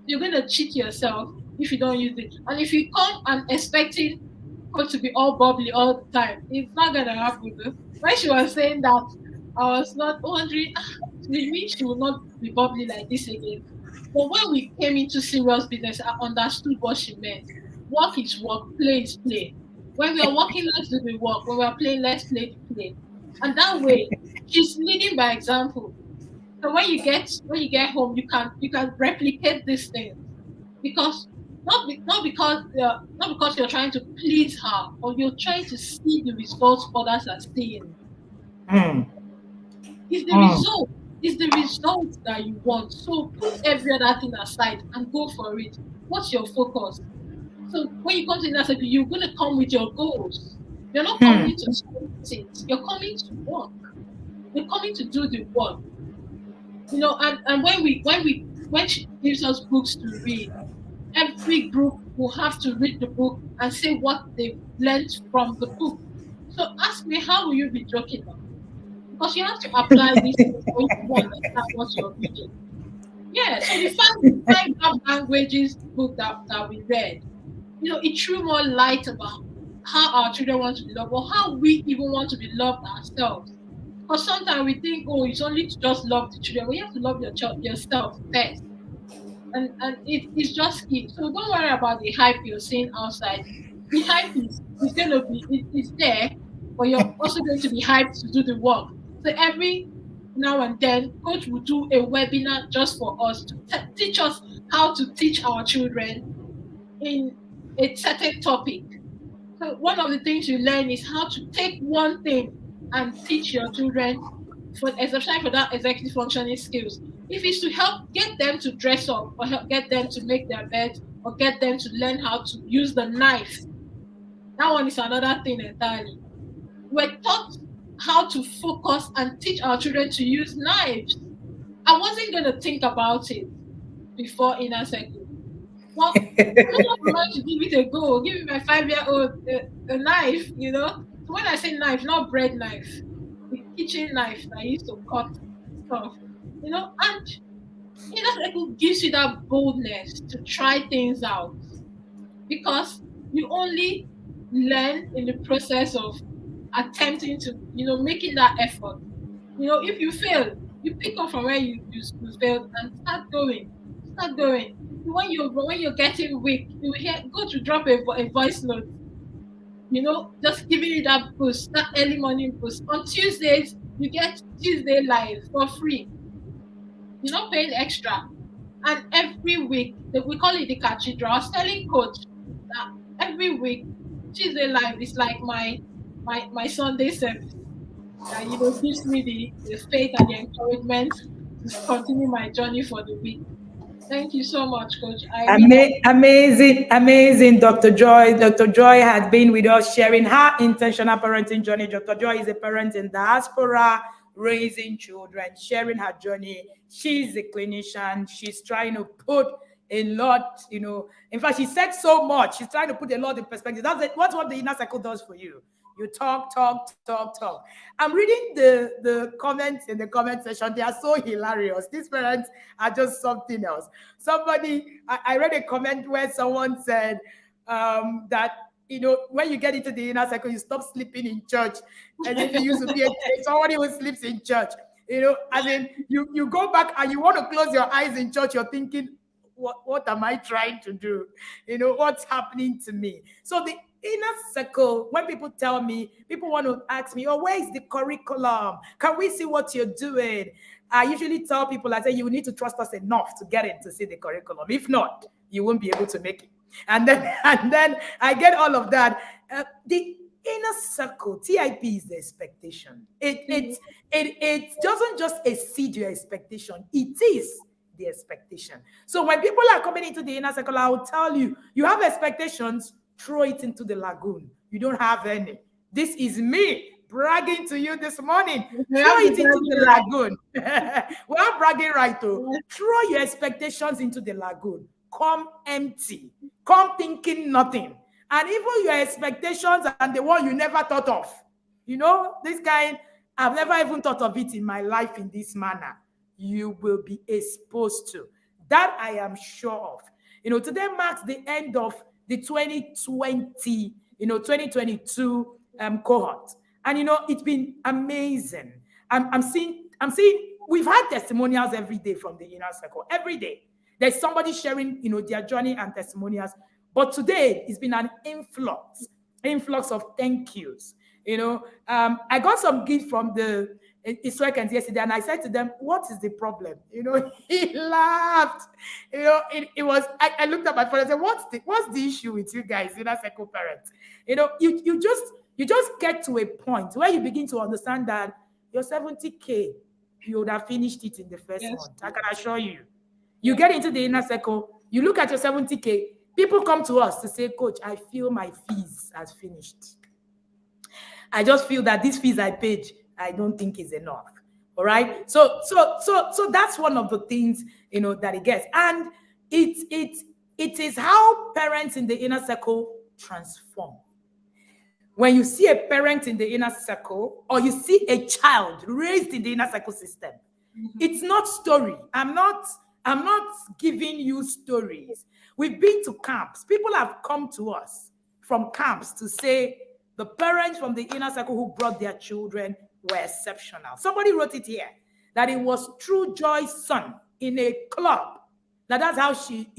You're going to cheat yourself if you don't use it. And if you come and expecting coach to be all bubbly all the time, it's not going to happen. Though. When she was saying that, I was not wondering, with me, she will not be bubbly like this again. But when we came into serious business, I understood what she meant. Work is work, play is play. When we are working, let's do the work. When we are playing, let's play the play. And that way, she's leading by example. So when you get home, you can replicate these things because not because you're trying to please her or you're trying to see the results others are seeing. Mm. It's the Mm. result. It's the result that you want. So put every other thing aside and go for it. What's your focus? So when you come to inner circle, you're going to come with your goals. You're not coming to sit. You're coming to work. You're coming to do the work. And when she gives us books to read, every group will have to read the book and say what they've learned from the book. So ask me, how will you be joking now? Because you have to apply these things when you understand what you're reading. Yeah, so the five love languages book that we read, it threw more light about how our children want to be loved or how we even want to be loved ourselves. Because sometimes we think, oh, it's only to just love the children. But you have to love yourself first. And it's just key. So don't worry about the hype you're seeing outside. The hype is going to be, it's there, but you're also going to be hyped to do the work. So every now and then, coach will do a webinar just for us to teach us how to teach our children in a certain topic. So one of the things you learn is how to take one thing and teach your children especially for that executive functioning skills. If it's to help get them to dress up or help get them to make their beds or get them to learn how to use the knife, that one is another thing entirely. We're taught how to focus and teach our children to use knives. I wasn't going to think about it before inner circle. Well, I don't know if I'm going to give it a go. Give me my 5-year-old a knife, So when I say knife, not bread knife, the kitchen knife that I used to cut stuff, and it gives you that boldness to try things out because you only learn in the process of attempting to, making that effort. If you fail, you pick up from where you failed and start going. Start going. When you're getting weak, you hear go to drop a voice note, just giving you that boost, that early morning boost. On Tuesdays, you get Tuesday live for free. You're not paying extra. And every week, we call it the cathedral. I was telling coach that every week, Tuesday live is like my Sunday service. That gives me the faith and the encouragement to continue my journey for the week. Thank you so much, Coach. I really Amazing, amazing, Dr. Joy. Dr. Joy had been with us sharing her intentional parenting journey. Dr. Joy is a parent in diaspora, raising children, sharing her journey. She's a clinician. She's trying to put a lot, In fact, she said so much. She's trying to put a lot in perspective. That's it. What's what the inner circle does for you. You talk, talk, talk, talk. I'm reading the comments in the comment section. They are so hilarious. These parents are just something else. I read a comment where someone said that when you get into the inner circle, you stop sleeping in church, as if you used to be somebody who sleeps in church. As in you go back and you want to close your eyes in church. You're thinking, what am I trying to do? What's happening to me? So the inner circle, when people tell me, people want to ask me, where is the curriculum? Can we see what you're doing? I usually tell people, I say, you need to trust us enough to get in to see the curriculum. If not, you won't be able to make it. And then I get all of that. The inner circle, TIP is the expectation. It doesn't just exceed your expectation. It is the expectation. So when people are coming into the inner circle, I will tell you, you have expectations, throw it into the lagoon. You don't have any. This is me bragging to you this morning. Throw it into the lagoon. We are bragging right though. Throw your expectations into the lagoon. Come empty. Come thinking nothing. And even your expectations and the one you never thought of. This kind, I've never even thought of it in my life in this manner. You will be exposed to. That I am sure of. Today marks the end of the 2020, 2022 cohort. And, it's been amazing. I'm seeing, we've had testimonials every day from the inner circle. Every day. There's somebody sharing, their journey and testimonials. But today, it's been an influx of thank yous. I got some gift from the Israelis yesterday, and I said to them, "What is the problem?" He laughed. It was. I looked at my friend and said, "What's the issue with you guys, inner circle parents?" You just get to a point where you begin to understand that your 70K, you would have finished it in the first month. I can assure you. You get into the inner circle, you look at your 70K. People come to us to say, "Coach, I feel my fees has finished. I just feel that these fees I paid, I don't think is enough." All right. So that's one of the things, that it gets. And it is how parents in the inner circle transform. When you see a parent in the inner circle, or you see a child raised in the inner circle system, it's not story. I'm not giving you stories. We've been to camps. People have come to us from camps to say the parents from the inner circle who brought their children were exceptional. Somebody wrote it here that it was True Joy's son in a club. That's how she,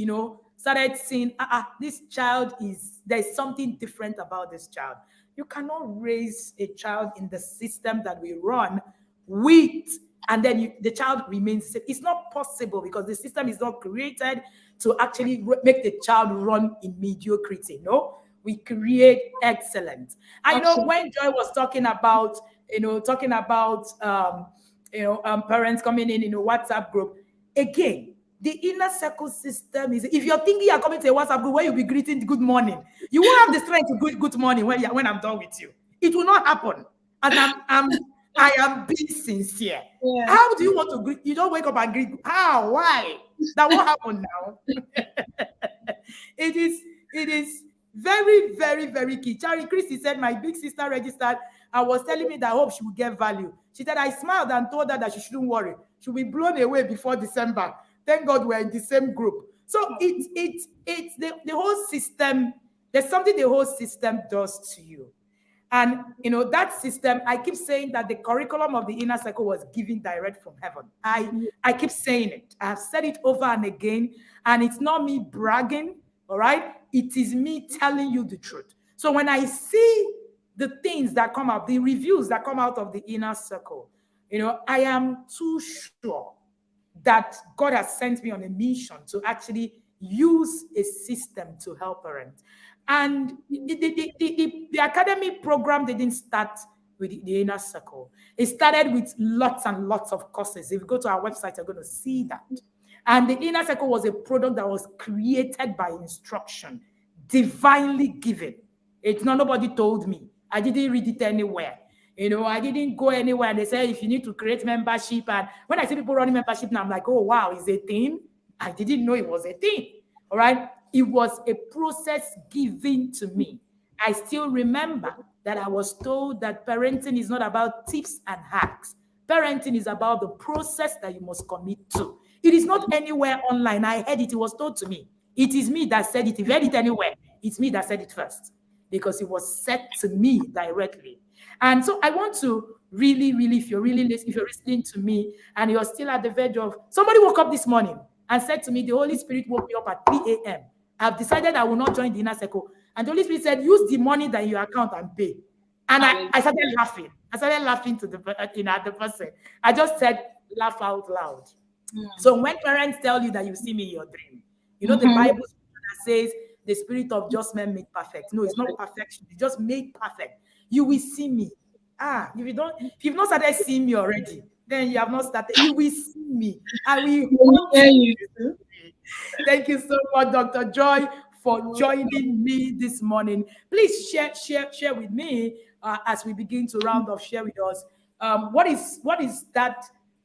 started seeing, this child there's something different about this child. You cannot raise a child in the system that we run with, and then the child remains safe. It's not possible because the system is not created to actually make the child run in mediocrity. No, we create excellence. I know when Joy was talking about parents coming in a WhatsApp group, again, the inner circle system is, if you're thinking you're coming to a WhatsApp group where you'll be greeting good morning, you won't have the strength to greet good morning when I'm done with you. It will not happen. And I am being sincere. Yeah. How do you want to greet? You don't wake up and greet. How? Why? That won't happen now. it is it is very, very, very key. Charlie Christy said my big sister registered and was telling me that I hope she would get value. She said I smiled and told her that she shouldn't worry. She'll be blown away before December. Thank God we're in the same group. So it's the whole system. There's something the whole system does to you. And that system, I keep saying that the curriculum of the inner circle was given direct from heaven. I keep saying it. I have said it over and again, and it's not me bragging, all right? It is me telling you the truth. So when I see the things that come out, the reviews that come out of the inner circle, I am too sure that God has sent me on a mission to actually use a system to help parents. And the academy program didn't start with the inner circle. It started with lots and lots of courses. If you go to our website, you're going to see that. And the inner circle was a product that was created by instruction, divinely given. It's not nobody told me. I didn't read it anywhere. I didn't go anywhere. And they say if you need to create membership, and when I see people running membership now, I'm like, oh wow, it's a thing. I didn't know it was a thing. All right. It was a process given to me. I still remember that I was told that parenting is not about tips and hacks. Parenting is about the process that you must commit to. It is not anywhere online. I heard it. It was told to me. It is me that said it. If you heard it anywhere, it's me that said it first because it was said to me directly. And so I want to really, really, if you're listening to me and you're still at the verge of somebody woke up this morning and said to me, the Holy Spirit woke me up at 3 a.m. I've decided I will not join the inner circle. And the Holy Spirit said, use the money that in your account and pay. And I started laughing. I started laughing to at the person. I just said, laugh out loud. So when parents tell you that you see me in your dream, the Bible that says the spirit of just men made perfect. No, it's not perfection. It's just made perfect. You will see me. If you've not started seeing me already, then you have not started. You will see me. I will Yeah, you. Thank you so much, Dr. Joy, for joining me this morning. Please share with me as we begin to round off. Share with us what is that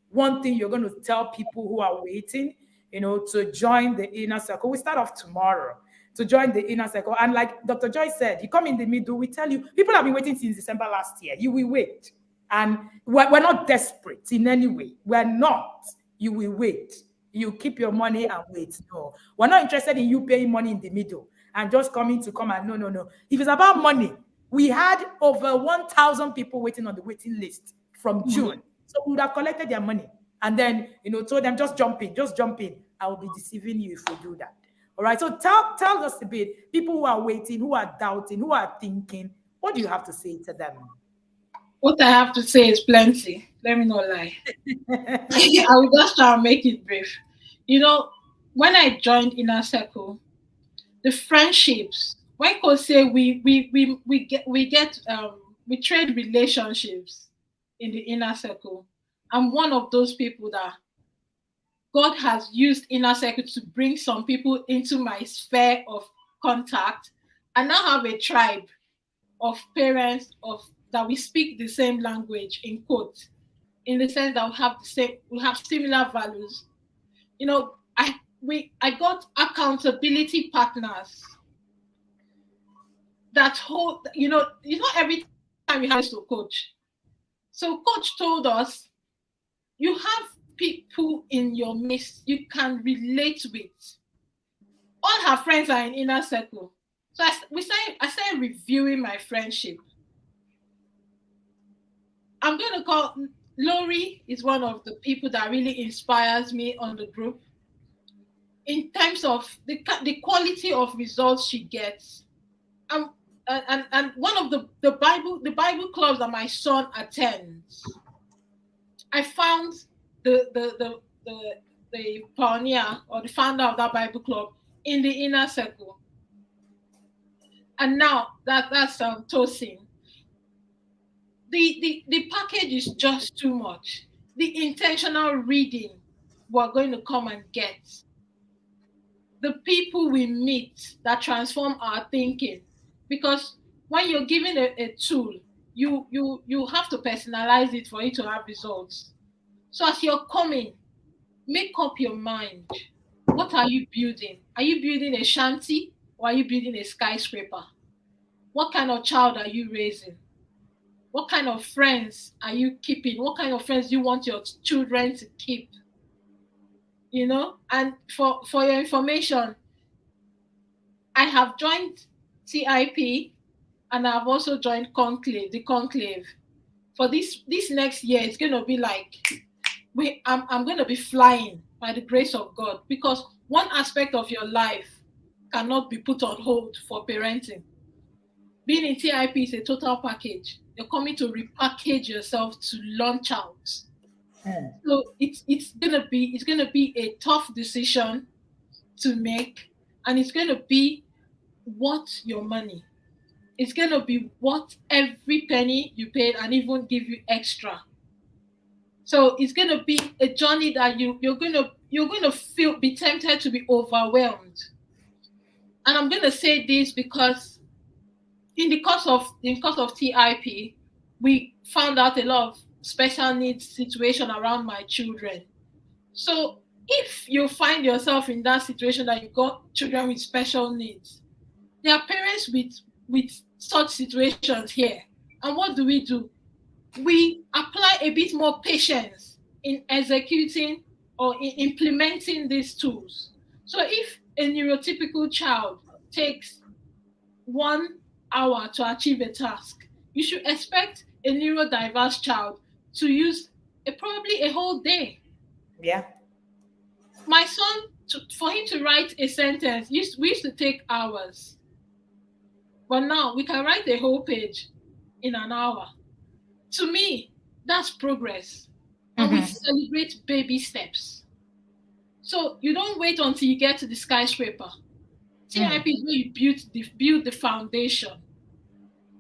one thing you're going to tell people who are waiting, to join the inner circle. We start off tomorrow to join the inner circle. And like Dr. Joy said, you come in the middle, we tell you, people have been waiting since December last year. You will wait. And we're not desperate in any way. We're not. You will wait. You keep your money and wait. No, we're not interested in you paying money in the middle and just coming to come and no. If it's about money, we had over 1,000 people waiting on the waiting list from June. So we would have collected their money and then, told them just jump in. I will be deceiving you if we do that. All right. So tell us a bit, people who are waiting, who are doubting, who are thinking, what do you have to say to them? What I have to say is plenty. Let me not lie. I will just try and make it brief. When I joined Inner Circle, the friendships, when could say we trade relationships in the Inner Circle. I'm one of those people that God has used Inner Circle to bring some people into my sphere of contact. I now have a tribe of parents of that we speak the same language in quote, in the sense that we have similar values. I got accountability partners that hold every time you have to coach. So coach told us you have people in your midst you can relate with. All her friends are in Inner Circle. So I started reviewing my friendship. I'm going to call Lori is one of the people that really inspires me on the group in terms of the quality of results she gets. And one of the Bible clubs that my son attends, I found the pioneer or the founder of that Bible club in the Inner Circle. And now that's Tosin. The package is just too much. The intentional reading we're going to come and get. The people we meet that transform our thinking. Because when you're given a tool, you have to personalize it for it to have results. So as you're coming, make up your mind. What are you building? Are you building a shanty or are you building a skyscraper? What kind of child are you raising? What kind of friends are you keeping? What kind of friends do you want your children to keep? And for your information, I have joined TIP and I've also joined the conclave. For this next year, it's gonna be like I'm gonna be flying by the grace of God, because one aspect of your life cannot be put on hold for parenting. Being in TIP is a total package. You're coming to repackage yourself to launch out. Hmm. So it's gonna be a tough decision to make, and it's gonna be worth your money. It's gonna be worth every penny you paid and even give you extra. So it's gonna be a journey that you're gonna feel be tempted to be overwhelmed. And I'm gonna say this because in the course of TIP, we found out a lot of special needs situation around my children. So if you find yourself in that situation that you got children with special needs, there are parents with such situations here. And what do? We apply a bit more patience in executing or in implementing these tools. So if a neurotypical child takes 1 hour to achieve a task, you should expect a neurodiverse child to use probably a whole day. Yeah. My son, for him to write a sentence, we used to take hours, but now we can write a whole page in an hour. To me, that's progress. And we Mm-hmm. celebrate baby steps. So you don't wait until you get to the skyscraper. TIP is where you build the foundation.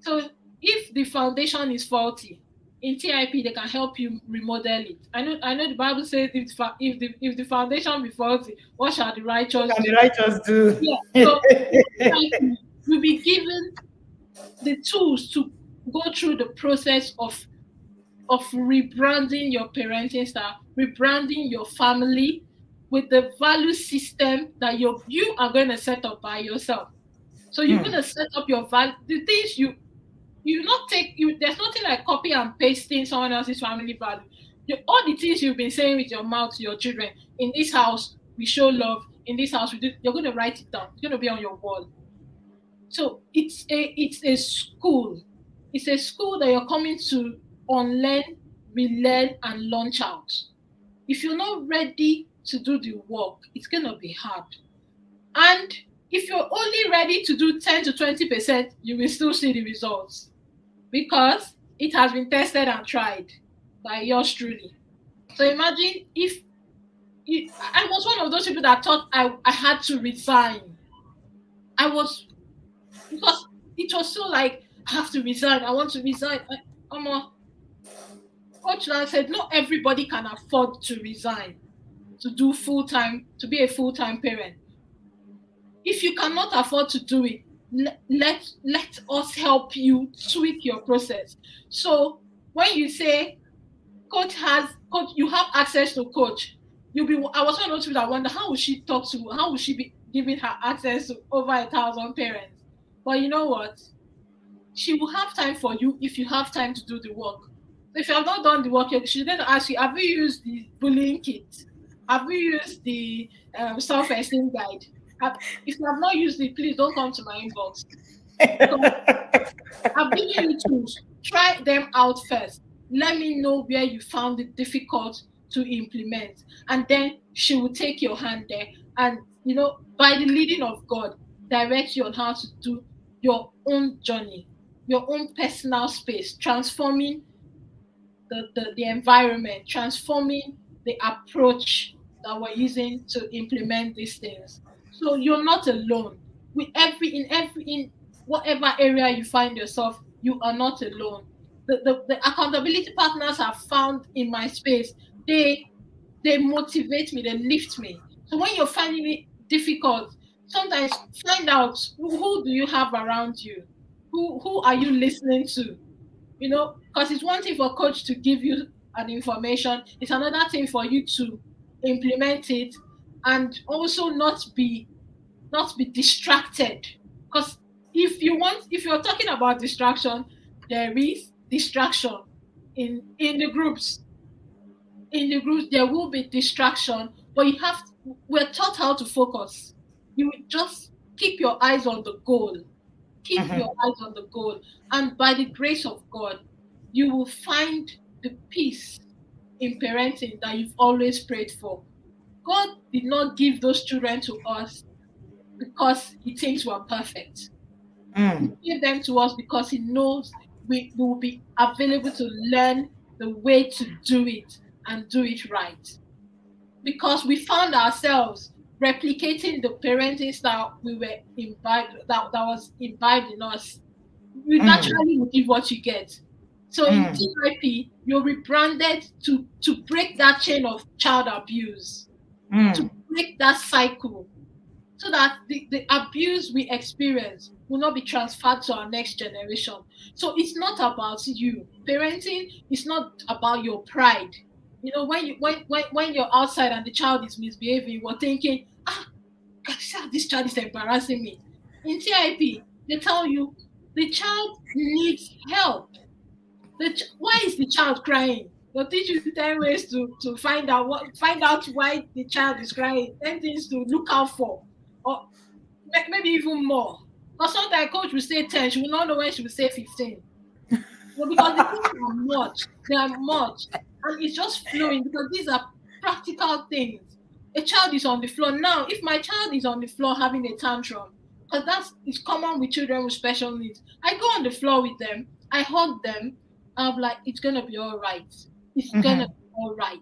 So if the foundation is faulty, in TIP they can help you remodel it. I know the Bible says if the foundation be faulty, what shall the What righteous can do? the righteous do? Yeah. So in TIP, you'll be given the tools to go through the process of rebranding your parenting style, rebranding your family with the value system that you are going to set up by yourself. So you're going Hmm. to set up your value, the things you not take you. There's nothing like copy and pasting someone else's family value. All the things you've been saying with your mouth to your children. In this house, we show love. In this house, we do. You're going to write it down. It's going to be on your wall. So it's a school. It's a school that you're coming to unlearn, relearn, and launch out. If you're not ready to do the work, it's gonna be hard. And if you're only ready to do 10 to 20%, you will still see the results because it has been tested and tried by yours truly. So imagine if I was one of those people that thought I had to resign. I was because it was so like I have to resign. I want to resign. Coach Lan said not everybody can afford to resign to do full time to be a full time parent. If you cannot afford to do it, let us help you tweak your process. So when you say coach, you have access to coach. You'll be. I was one of those people that wonder how would she talk to, how would she be giving her access to over 1,000 parents. But you know what? She will have time for you if you have time to do the work. So if you have not done the work, she's going to ask you, have you used the bullying kit? Have you used the self-esteem guide? If you have not used it, please don't come to my inbox. Because I've given you tools. Try them out first. Let me know where you found it difficult to implement. And then she will take your hand there and, by the leading of God, direct you on how to do your own journey, your own personal space, transforming the environment, transforming the approach that we're using to implement these things. So you're not alone. In whatever area you find yourself, you are not alone. The accountability partners I've found in my space, they motivate me, they lift me. So when you're finding it difficult, sometimes find out who do you have around you? Who are you listening to? because it's one thing for coach to give you an information, it's another thing for you to implement it, and also not be distracted. Because if you're talking about distraction, there is distraction in the groups. In the groups, there will be distraction, but we're taught how to focus. You just keep your eyes on the goal. Keep your eyes on the goal. And by the grace of God, you will find the peace in parenting that you've always prayed for. God did not give those children to us because he thinks we're perfect. He Mm. gave them to us because he knows we will be available to learn the way to do it and do it right. Because we found ourselves replicating the parenting style we were imbibed that was imbibed in us. You Mm. naturally will give what you get. So in Mm. TIP, you're rebranded to break that chain of child abuse, to Mm. break that cycle, so that the abuse we experience will not be transferred to our next generation. So it's not about you. Parenting is not about your pride. When you're outside and the child is misbehaving, you are thinking, gosh, this child is embarrassing me. In TIP, they tell you the child needs help. Why is the child crying? They'll teach you 10 ways to find out why the child is crying, 10 things to look out for, or maybe even more. But sometimes coach will say 10, she will not know when she will say 15. Well, because the things are much, they are much, and it's just flowing because these are practical things. A child is on the floor now. If my child is on the floor having a tantrum, because that's it's common with children with special needs, I go on the floor with them, I hug them, I'm like, it's gonna be all right. It's gonna Mhm. be all right.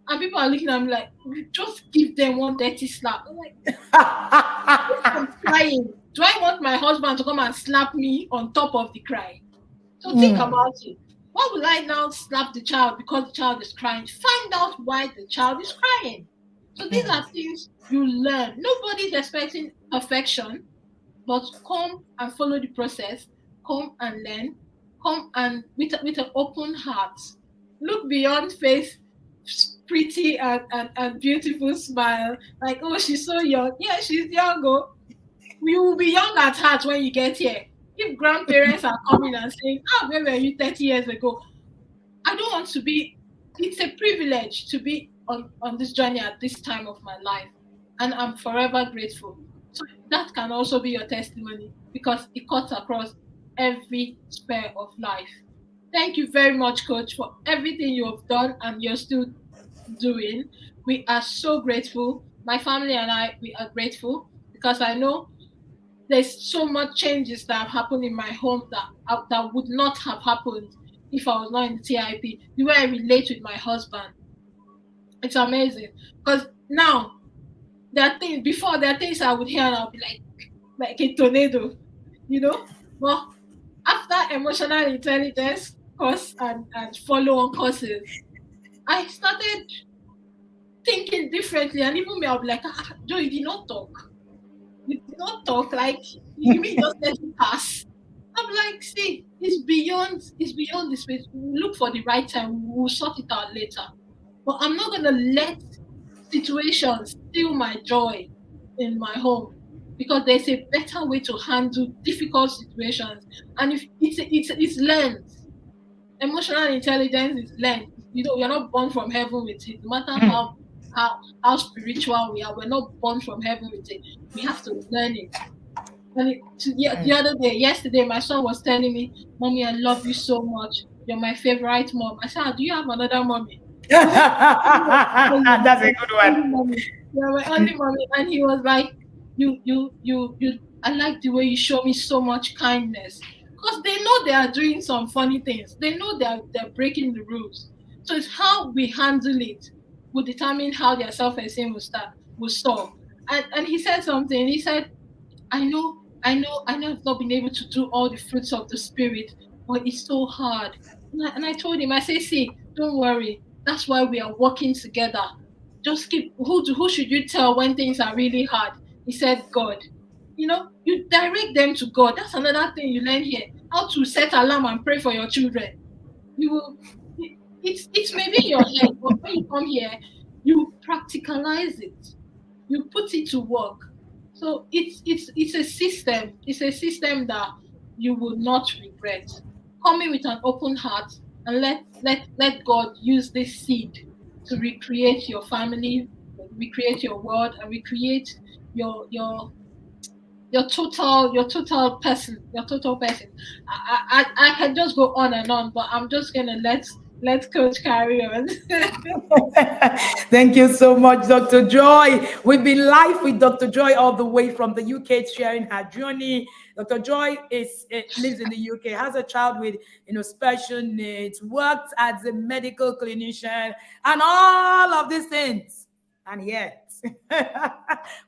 And people are looking at me like, just give them one dirty slap. I'm like, if I'm crying, do I want my husband to come and slap me on top of the cry? So think Mm. about it. Why will I now slap the child because the child is crying? Find out why the child is crying. So these are things you learn. Nobody's expecting perfection, but come and follow the process. Come and learn. Come and with an open heart. Look beyond face pretty and beautiful smile. Like, oh, she's so young. Yeah, she's young. Oh, you will be young at heart when you get here. If grandparents are coming and saying, where were you 30 years ago? I don't want to be, it's a privilege to be on this journey at this time of my life. And I'm forever grateful. So that can also be your testimony because it cuts across every sphere of life. Thank you very much, Coach, for everything you have done and you're still doing. We are so grateful. My family and I, we are grateful because I know there's so much changes that have happened in my home that would not have happened if I was not in the TIP. The way I relate with my husband, it's amazing. Because now there are things I would hear and I'll be like a tornado, you know. But after emotional intelligence course and follow-on courses, I started thinking differently. And even me, I'll be like, Joe, you did not talk. You did not talk. Like you mean just let it pass? I'm like, see, it's beyond the space. We'll look for the right time. We'll sort it out later. But I'm not gonna let situations steal my joy in my home because there's a better way to handle difficult situations. And if it's learned, emotional intelligence is learned. You're not born from heaven with it. No matter Mm. how spiritual we are, we're not born from heaven with it. We have to learn it. And yeah, the other day, yesterday, my son was telling me, "Mommy, I love you so much. You're my favorite mom." I said, "Do you have another mommy?" He said, "No, That's a you're good my only one. mommy. You're my only mommy." And he was like, "You. I like the way you show me so much kindness." Because they know they are doing some funny things. They know they're breaking the rules. So it's how we handle it will determine how their self-esteem will soar. And he said something. He said, I know I've not been able to do all the fruits of the spirit, but it's so hard. And I told him, I say, see, don't worry. That's why we are working together. Just keep who should you tell when things are really hard? He said, God. You direct them to God. That's another thing you learn here. How to set alarm and pray for your children. you will, it's maybe in your head, but when you come here, you practicalize it, you put it to work. So it's a system. It's a system that you will not regret. Coming with an open heart and let God use this seed to recreate your family, recreate your world, and recreate your your your total person. I can just go on and on, but I'm just gonna let Coach carry on. Thank you so much, Dr. Joy. We've been live with Dr. Joy all the way from the UK, sharing her journey. Dr. Joy lives in the UK, has a child with special needs, works as a medical clinician, and all of these things. And yet,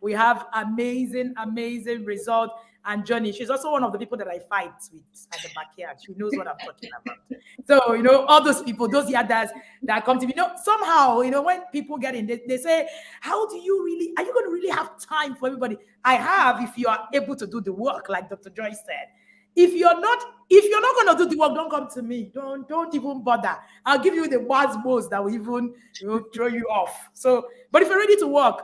we have amazing, amazing result and journey. She's also one of the people that I fight with at the backyard. She knows what I'm talking about. So, all those people, those yadas that come to me, somehow, when people get in, they say, how do you really, are you going to really have time for everybody? I have, if you are able to do the work, like Dr. Joyce said. If you're not going to do the work, don't come to me. Don't even bother. I'll give you the words most that will even throw you off. So, but if you're ready to work,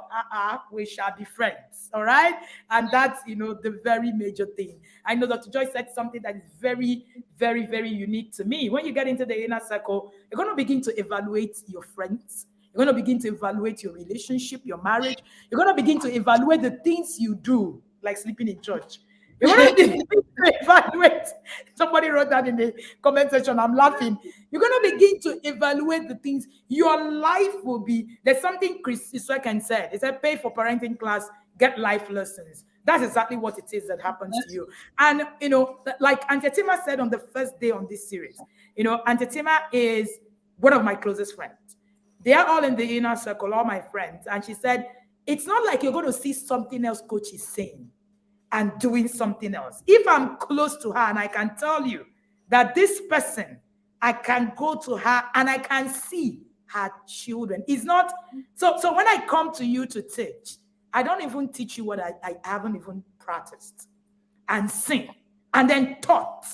we shall be friends. All right. And that's the very major thing. I know Dr. Joyce said something that is very, very, very unique to me. When you get into the inner circle, you're going to begin to evaluate your friends. You're going to begin to evaluate your relationship, your marriage. You're going to begin to evaluate the things you do, like sleeping in church. You're going to begin to evaluate. Somebody wrote that in the comment section. I'm laughing. You're going to begin to evaluate the things your life will be. There's something Chris Iswakan said. He said, pay for parenting class, get life lessons. That's exactly what it is that happens to you. And, like Auntie Tima said on the first day on this series, Auntie Tima is one of my closest friends. They are all in the inner circle, all my friends. And she said, it's not like you're going to see something else coach is saying and doing something else. If I'm close to her and I can tell you that this person, I can go to her and I can see her children. It's not so when I come to you to teach, I don't even teach you what I haven't even practiced and sing and then taught.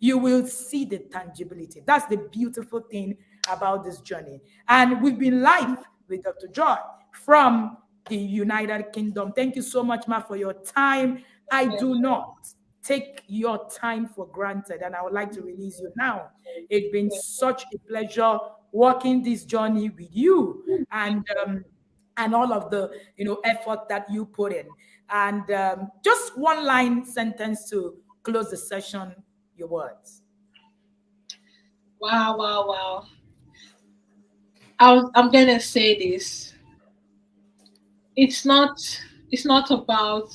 You will see the tangibility. That's the beautiful thing about this journey. And we've been live with Dr. Joy from the United Kingdom. Thank you so much, Ma, for your time. I do not take your time for granted, and I would like to release you now. It's been such a pleasure walking this journey with you, and all of the effort that you put in. And just one line sentence to close the session. Your words. Wow, wow, wow. I'm gonna say this. It's not it's not about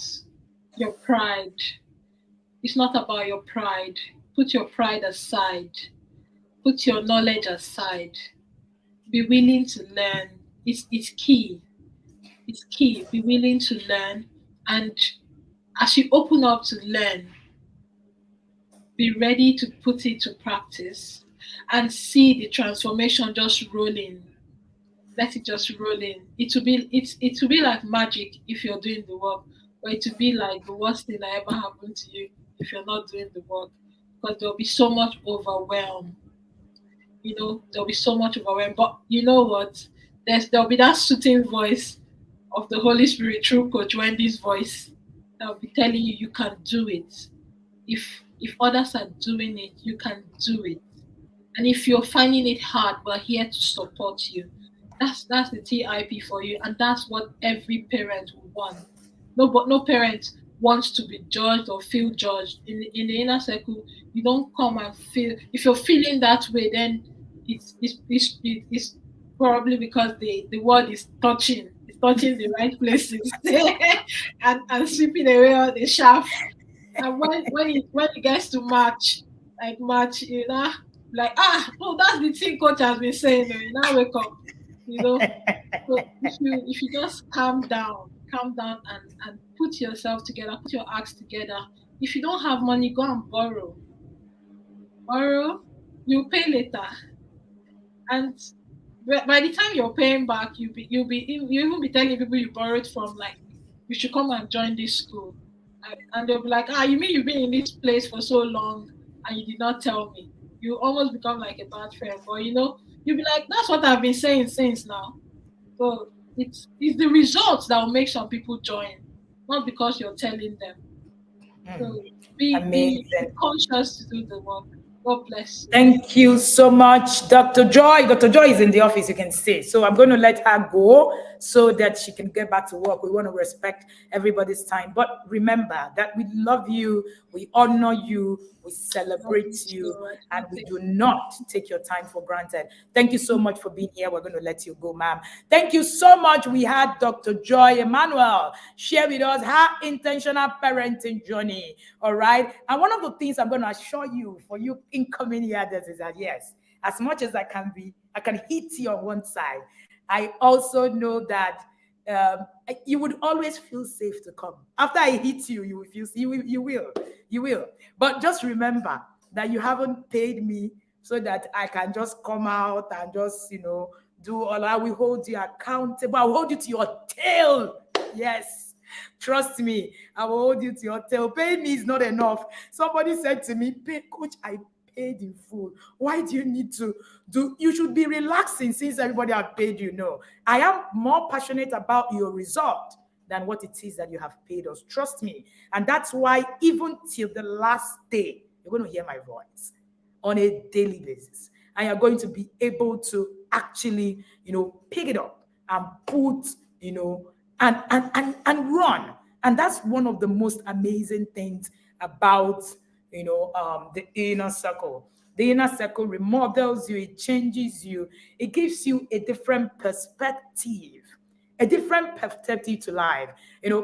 your pride. It's not about your pride. Put your pride aside. Put your knowledge aside. Be willing to learn. It's key. It's key. Be willing to learn. And as you open up to learn, be ready to put it to practice and see the transformation just rolling. Let it just roll in. It will be like magic if you're doing the work, or it will be like the worst thing that ever happened to you if you're not doing the work. Because there'll be so much overwhelm. There'll be so much overwhelm. But you know what? There'll be that soothing voice of the Holy Spirit through Coach Wendy's voice that will be telling you you can do it. If others are doing it, you can do it. And if you're finding it hard, we're here to support you. That's the TIP for you, and that's what every parent would want. No parent wants to be judged or feel judged. In the inner circle, you don't come and feel. If you're feeling that way, then it's probably because the word is touching. It's touching the right places and sweeping away all the shaft. And when it gets to March, like March, like no, that's the thing coach has been saying. Now wake up, you know. So if you just calm down and put yourself together, put your acts together. If you don't have money, go and borrow. You pay later, and by the time you're paying back, you even be telling people you borrowed from, like, you should come and join this school, and they'll be like, you mean you've been in this place for so long and you did not tell me? you almost become like a bad friend. But you'll be like, that's what I've been saying since now. So it's the results that will make some people join, not because you're telling them. Hmm. So be Amazing. conscious to do the work. God bless you. Thank you so much, Dr. Joy. Dr. Joy is in the office, you can see. So I'm going to let her go so that she can get back to work. We want to respect everybody's time. But remember that we love you, we honor you, we Love you celebrate you, too. I do and not we take do not take your time for granted. Thank you so much for being here. We're going to let you go, ma'am. Thank you so much. We had Dr. Joy Emmanuel share with us her intentional parenting journey. All right. And one of the things I'm going to assure you for you incoming yarders is that yes, as much as I can hit you on one side. I also know that you would always feel safe to come. After I hit you, you will feel you will. But just remember that you haven't paid me so that I can just come out and just do all. I will hold you accountable. I will hold you to your tail. Yes. Trust me, I will hold you to your tail. Paying me is not enough. Somebody said to me, pay coach, I paid in full. Why do you need to do? You should be relaxing since everybody have paid you. No, I am more passionate about your result than what it is that you have paid us. Trust me. And that's why even till the last day, you're going to hear my voice on a daily basis. And you're going to be able to actually, pick it up and put, and run. And that's one of the most amazing things about, the inner circle. The inner circle remodels you, it changes you, it gives you a different perspective to life.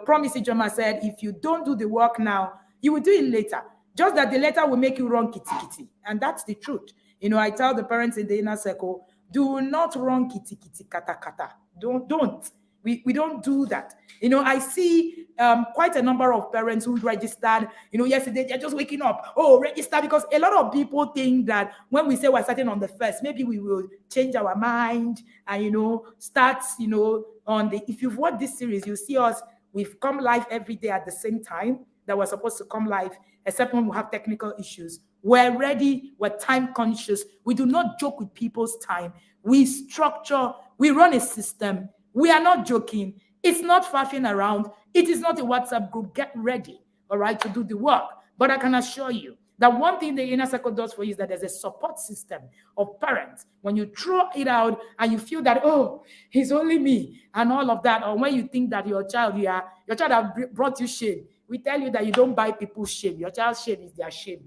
Promise Ijoma said, if you don't do the work now, you will do it later. Just that the later will make you run kitty kitty. And that's the truth. I tell the parents in the inner circle, do not run kitty kitty kata kata. Don't. We don't do that. I see quite a number of parents who registered, yesterday, they're just waking up. Oh, register, because a lot of people think that when we say we're starting on the first, maybe we will change our mind and, start, if you've watched this series, you see us, we've come live every day at the same time that we're supposed to come live, except when we have technical issues. We're ready, we're time conscious. We do not joke with people's time. We structure, we run a system. We are not joking. It's not faffing around. It is not a WhatsApp group. Get ready, all right, to do the work. But I can assure you that one thing the inner circle does for you is that there's a support system of parents. When you throw it out and you feel that, oh, it's only me and all of that, or when you think that your child have brought you shame, we tell you that you don't buy people's shame. Your child's shame is their shame.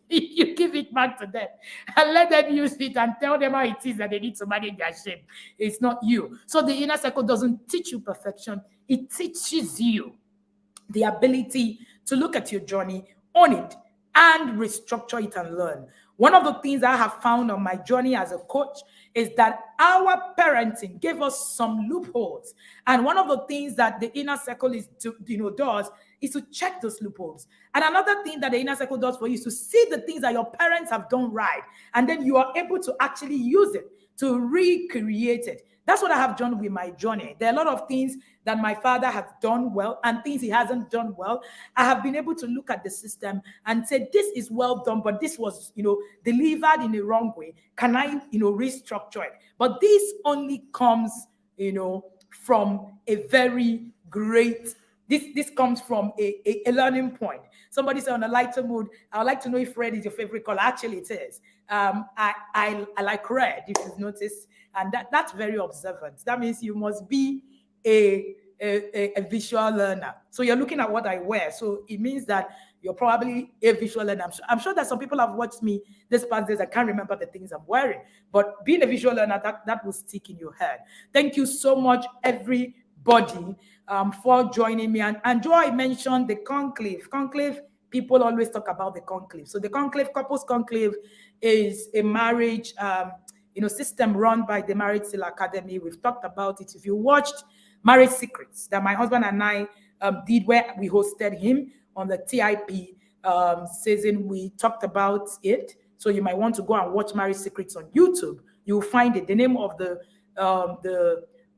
You give it back to them and let them use it and tell them how it is that they need to manage their shame. It's not you. So the inner circle doesn't teach you perfection. It teaches you the ability to look at your journey, own it, and restructure it and learn. One of the things I have found on my journey as a coach is that our parenting gave us some loopholes. And one of the things that the inner circle does is to check those loopholes. And another thing that the inner circle does for you is to see the things that your parents have done right. And then you are able to actually use it to recreate it. That's what I have done with my journey. There are a lot of things that my father has done well and things he hasn't done well. I have been able to look at the system and say, this is well done, but this was, delivered in a wrong way. Can I, restructure it? But this only comes, from a very great this comes from a learning point. Somebody said on a lighter mood, I would like to know if red is your favorite color. Actually, it is. I like red, if you've noticed, and that's very observant. That means you must be a visual learner. So you're looking at what I wear. So it means that you're probably a visual learner. I'm sure that some people have watched me this past days. I can't remember the things I'm wearing, but being a visual learner, that will stick in your head. Thank you so much, everybody, for joining me. And Joy mentioned the conclave. Conclave, people always talk about the conclave. So the conclave, couples conclave, is a marriage system run by the Marriage Seal Academy. We've talked about it. If you watched Marriage Secrets that my husband and I did, where we hosted him on the TIP season, we talked about it. So you might want to go and watch Marriage Secrets on YouTube. You'll find it. The name of the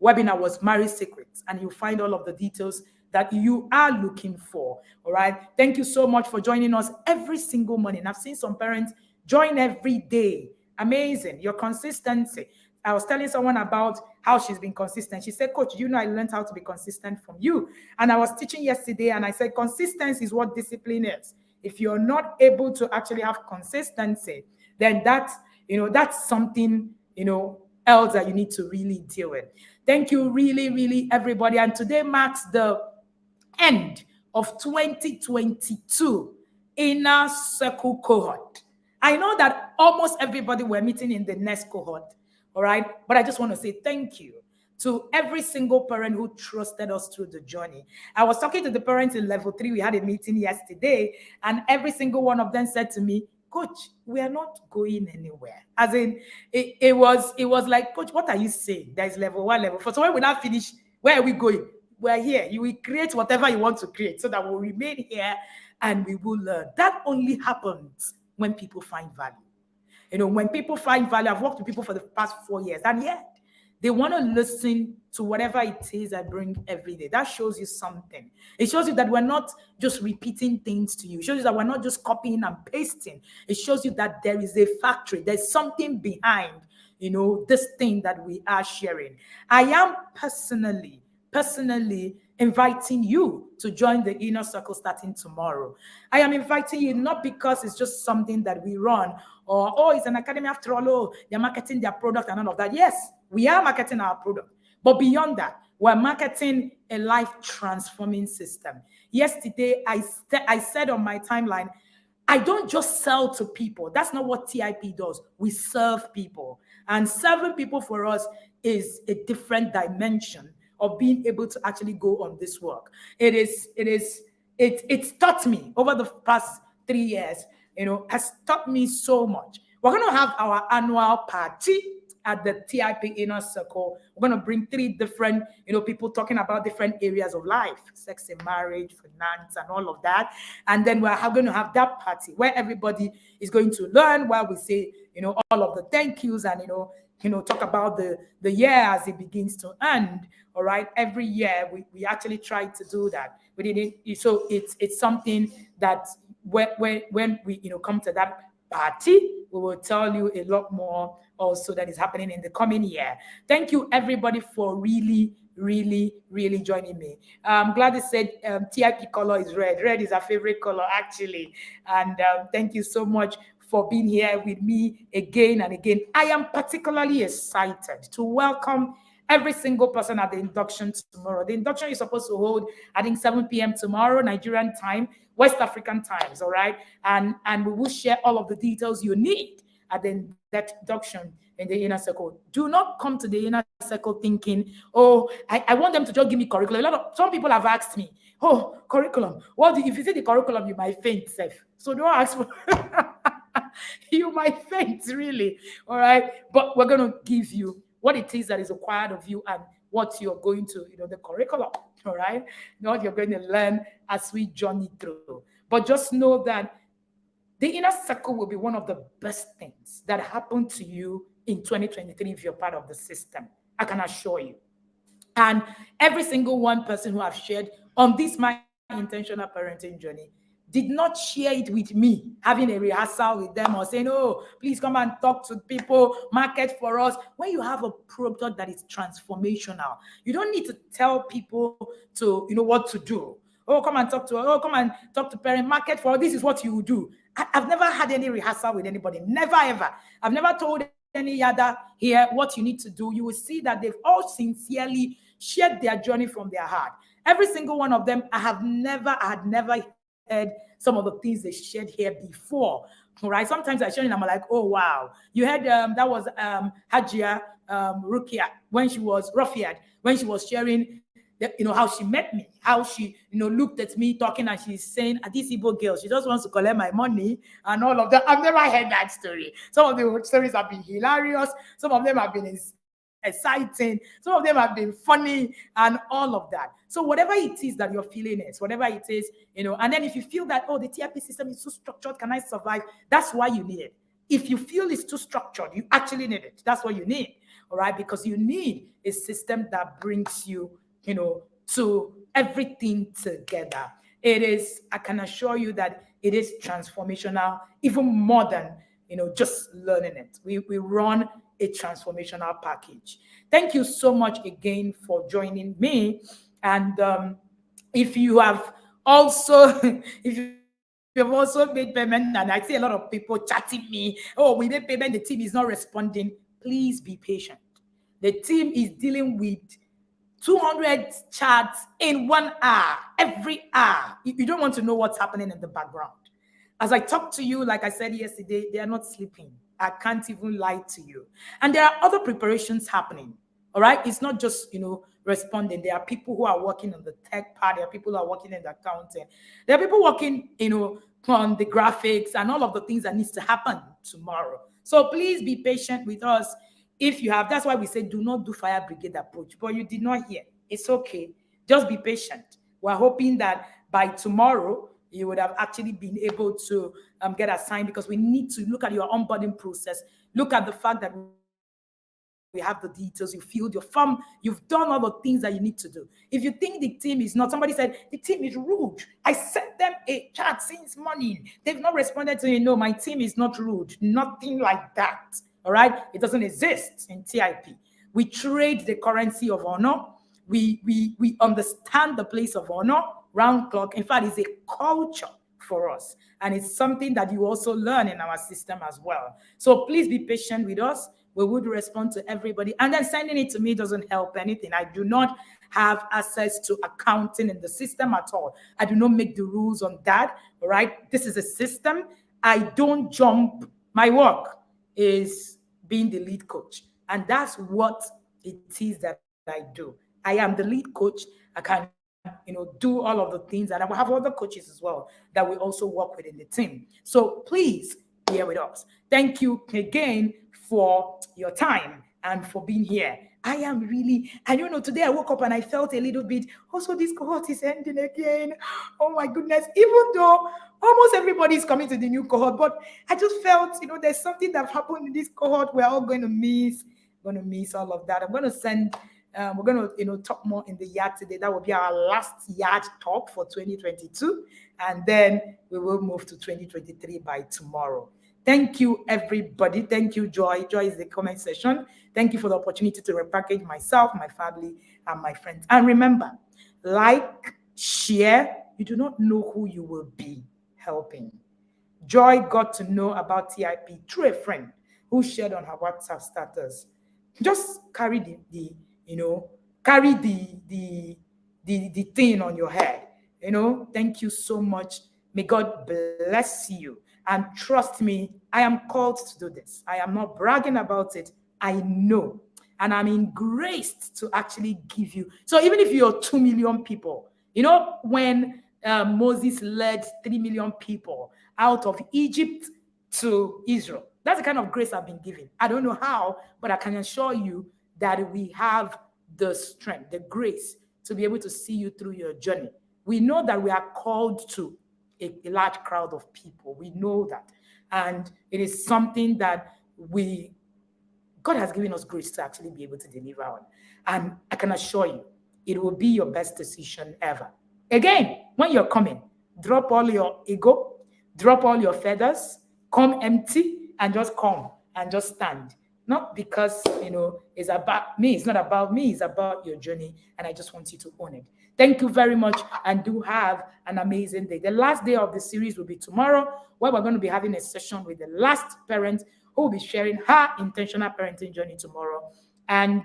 webinar was Marriage Secrets, and you'll find all of the details that you are looking for. All right. Thank you so much for joining us every single morning. I've seen some parents Join every day. Amazing. Your consistency. I was telling someone about how she's been consistent. She said, Coach, you know, I learned how to be consistent from you. And I was teaching yesterday and I said, consistency is what discipline is. If you're not able to actually have consistency, then that's something, else that you need to really deal with. Thank you, really, really, everybody. And today marks the end of 2022 inner circle cohort. I know that almost everybody were meeting in the next cohort, all right? But I just want to say thank you to every single parent who trusted us through the journey. I was talking to the parents in level 3. We had a meeting yesterday, and every single one of them said to me, Coach, we are not going anywhere. As in, it was like, Coach, what are you saying? There's level 1, level 4. So when we now finish, where are we going? We're here. You will create whatever you want to create so that we'll remain here and we will learn. That only happens when people find value. When people find value, I've worked with people for the past 4 years, and yet they want to listen to whatever it is I bring every day. That shows you something. It shows you that we're not just repeating things to you. It shows you that we're not just copying and pasting. It shows you that there is a factory. There's something behind, this thing that we are sharing. I am personally inviting you to join the inner circle starting tomorrow. I am inviting you not because it's just something that we run or, oh, it's an academy after all, oh, they're marketing their product and all of that. Yes, we are marketing our product. But beyond that, we're marketing a life transforming system. Yesterday, I said on my timeline, I don't just sell to people. That's not what TIP does. We serve people. And serving people for us is a different dimension of being able to actually go on this work. It's taught me over the past 3 years, has taught me so much. We're going to have our annual party at the TIP Inner Circle. We're going to bring 3 different, people talking about different areas of life, sex and marriage, finance, and all of that. And then we're going to have that party where everybody is going to learn while we say, all of the thank yous and, talk about the year as it begins to end. All right. Every year we actually try to do that. We didn't. So it's something that when we come to that party, we will tell you a lot more also that is happening in the coming year. Thank you everybody for really, really, really joining me. I'm glad they said TIP color is red. Red is our favorite color actually. And thank you so much for being here with me again and again. I am particularly excited to welcome every single person at the induction tomorrow. The induction is supposed to hold, I think, 7 p.m. tomorrow, Nigerian time, West African times, all right? And we will share all of the details you need at that induction in the inner circle. Do not come to the inner circle thinking, oh, I want them to just give me curriculum. Some people have asked me, oh, curriculum. If you see the curriculum, you might faint, safe. So don't ask for you might faint, really. All right. But we're going to give you what it is that is required of you and what you're going to, the curriculum. All right. What you're going to learn as we journey through. But just know that the inner circle will be one of the best things that happened to you in 2023 if you're part of the system. I can assure you. And every single one person who have shared on this my intentional parenting journey did not share it with me, having a rehearsal with them or saying, oh, please come and talk to people, market for us. When you have a product that is transformational, you don't need to tell people to, what to do. Come and talk to parent, market for us. This is what you will do. I've never had any rehearsal with anybody. Never, ever. I've never told any other here what you need to do. You will see that they've all sincerely shared their journey from their heart. Every single one of them, I had never heard some of the things they shared here before. Right? Sometimes I share and I'm like, oh wow. You heard that was Hajia Rukia when she was Rafiat, when she was sharing how she met me, how she, looked at me talking and she's saying, this Igbo girl, she just wants to collect my money and all of that. I've never heard that story. Some of the stories have been hilarious. Some of them have been exciting. Some of them have been funny and all of that. So whatever it is that you're feeling is, whatever it is, and then if you feel that, oh, the TRP system is too structured, can I survive? That's why you need it. If you feel it's too structured, you actually need it. That's what you need, all right? Because you need a system that brings you, to everything together. It is, I can assure you that it is transformational, even more than just learning it. We run a transformational package. Thank you so much again for joining me. And if you have also, if you have also made payment, and I see a lot of people chatting me, oh, we made payment, the team is not responding. Please be patient. The team is dealing with 200 chats in 1 hour, every hour. You don't want to know what's happening in the background. As I talk to you, like I said yesterday, they are not sleeping. I can't even lie to you. And there are other preparations happening. All right. It's not just, responding. There are people who are working on the tech part. There are people who are working in the accounting. There are people working, on the graphics and all of the things that needs to happen tomorrow. So please be patient with us. If you have, that's why we say do not do fire brigade approach, but you did not hear. It's okay. Just be patient. We're hoping that by tomorrow, you would have actually been able to get assigned, because we need to look at your onboarding process. Look at the fact that we have the details. You filled your form. You've done all the things that you need to do. If you think the team is not, somebody said the team is rude. I sent them a chat since morning. They've not responded to me. No, my team is not rude. Nothing like that. All right. It doesn't exist in TIP. We trade the currency of honor. We understand the place of honor round clock. In fact, it's a culture for us, and it's something that you also learn in our system as well. So please be patient with us. We would respond to everybody, and then sending it to me doesn't help anything. I do not have access to accounting in the system at all. I do not make the rules on that. All right, this is a system. I don't jump. My work is being the lead coach, and that's what it is that I do. I am the lead coach. I can, do all of the things, and I will have other coaches as well that we also work with in the team. So please bear with us. Thank you again for your time and for being here. I am really, and today I woke up and I felt a little bit, also, this cohort is ending again. Oh my goodness. Even though almost everybody is coming to the new cohort, but I just felt, there's something that happened in this cohort we're all going to miss. Going to miss all of that. I'm going to send we're going to talk more in the yard today. That will be our last yard talk for 2022, and then we will move to 2023 by tomorrow. Thank you, everybody. Thank you, Joy. Joy is the comment section. Thank you for the opportunity to repackage myself, my family, and my friends. And remember, like, share. You do not know who you will be helping. Joy got to know about TIP through a friend who shared on her WhatsApp status. Just carry the carry the thing on your head. Thank you so much. May God bless you. And trust me, I am called to do this. I am not bragging about it. I know. And I'm in grace to actually give you. So even if you're 2 million people, when Moses led 3 million people out of Egypt to Israel, that's the kind of grace I've been given. I don't know how, but I can assure you that we have the strength, the grace to be able to see you through your journey. We know that we are called to a large crowd of people. We know that. And it is something that God has given us grace to actually be able to deliver on. And I can assure you, it will be your best decision ever. Again, when you're coming, drop all your ego, drop all your feathers, come empty, and just come and just stand. Not because, it's about me. It's not about me. It's about your journey. And I just want you to own it. Thank you very much, and do have an amazing day. The last day of the series will be tomorrow, where we're going to be having a session with the last parent who will be sharing her intentional parenting journey tomorrow. And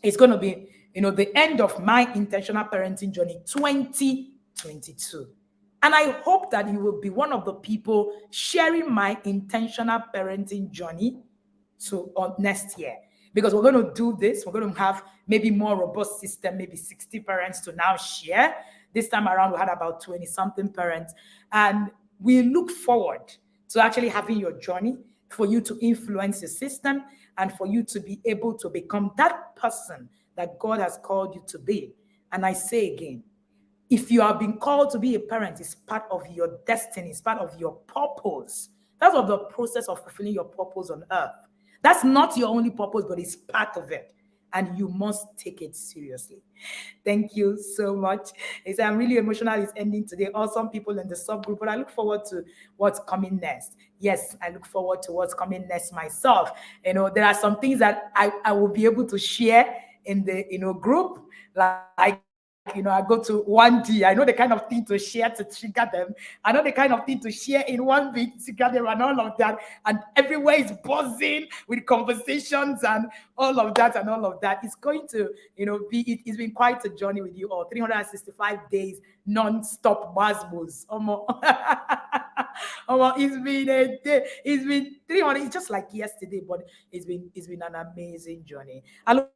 it's going to be, the end of my intentional parenting journey 2022. And I hope that you will be one of the people sharing my intentional parenting journey next year, because we're going to do this. We're going to have maybe more robust system, maybe 60 parents to now share. This time around, we had about 20 something parents, and we look forward to actually having your journey, for you to influence the system, and for you to be able to become that person that God has called you to be. And I say again, if you have been called to be a parent, it's part of your destiny, it's part of your purpose. That's of the process of fulfilling your purpose on earth. That's not your only purpose, but it's part of it. and you must take it seriously. Thank you so much. I'm really emotional. It's ending today. Awesome people in the subgroup, but I look forward to what's coming next. Yes, I look forward to what's coming next myself. There are some things that I will be able to share in the group. Like, I go to 1D. I know the kind of thing to share to trigger them. I know the kind of thing to share in 1B to trigger them and all of that. And everywhere is buzzing with conversations and all of that and all of that. It's going to, it's been quite a journey with you all. 365 days non-stop Masmos. It's been a day. It's been 300. It's just like yesterday, but it's been an amazing journey. I look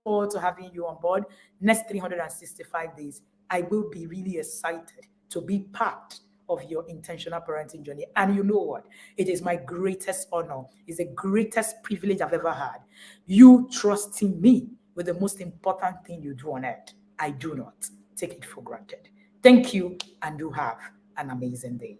forward to having you on board. Next 365 days, I will be really excited to be part of your intentional parenting journey. And you know what? It is my greatest honor. It's the greatest privilege I've ever had. You trusting me with the most important thing you do on earth. I do not take it for granted. Thank you and do have an amazing day.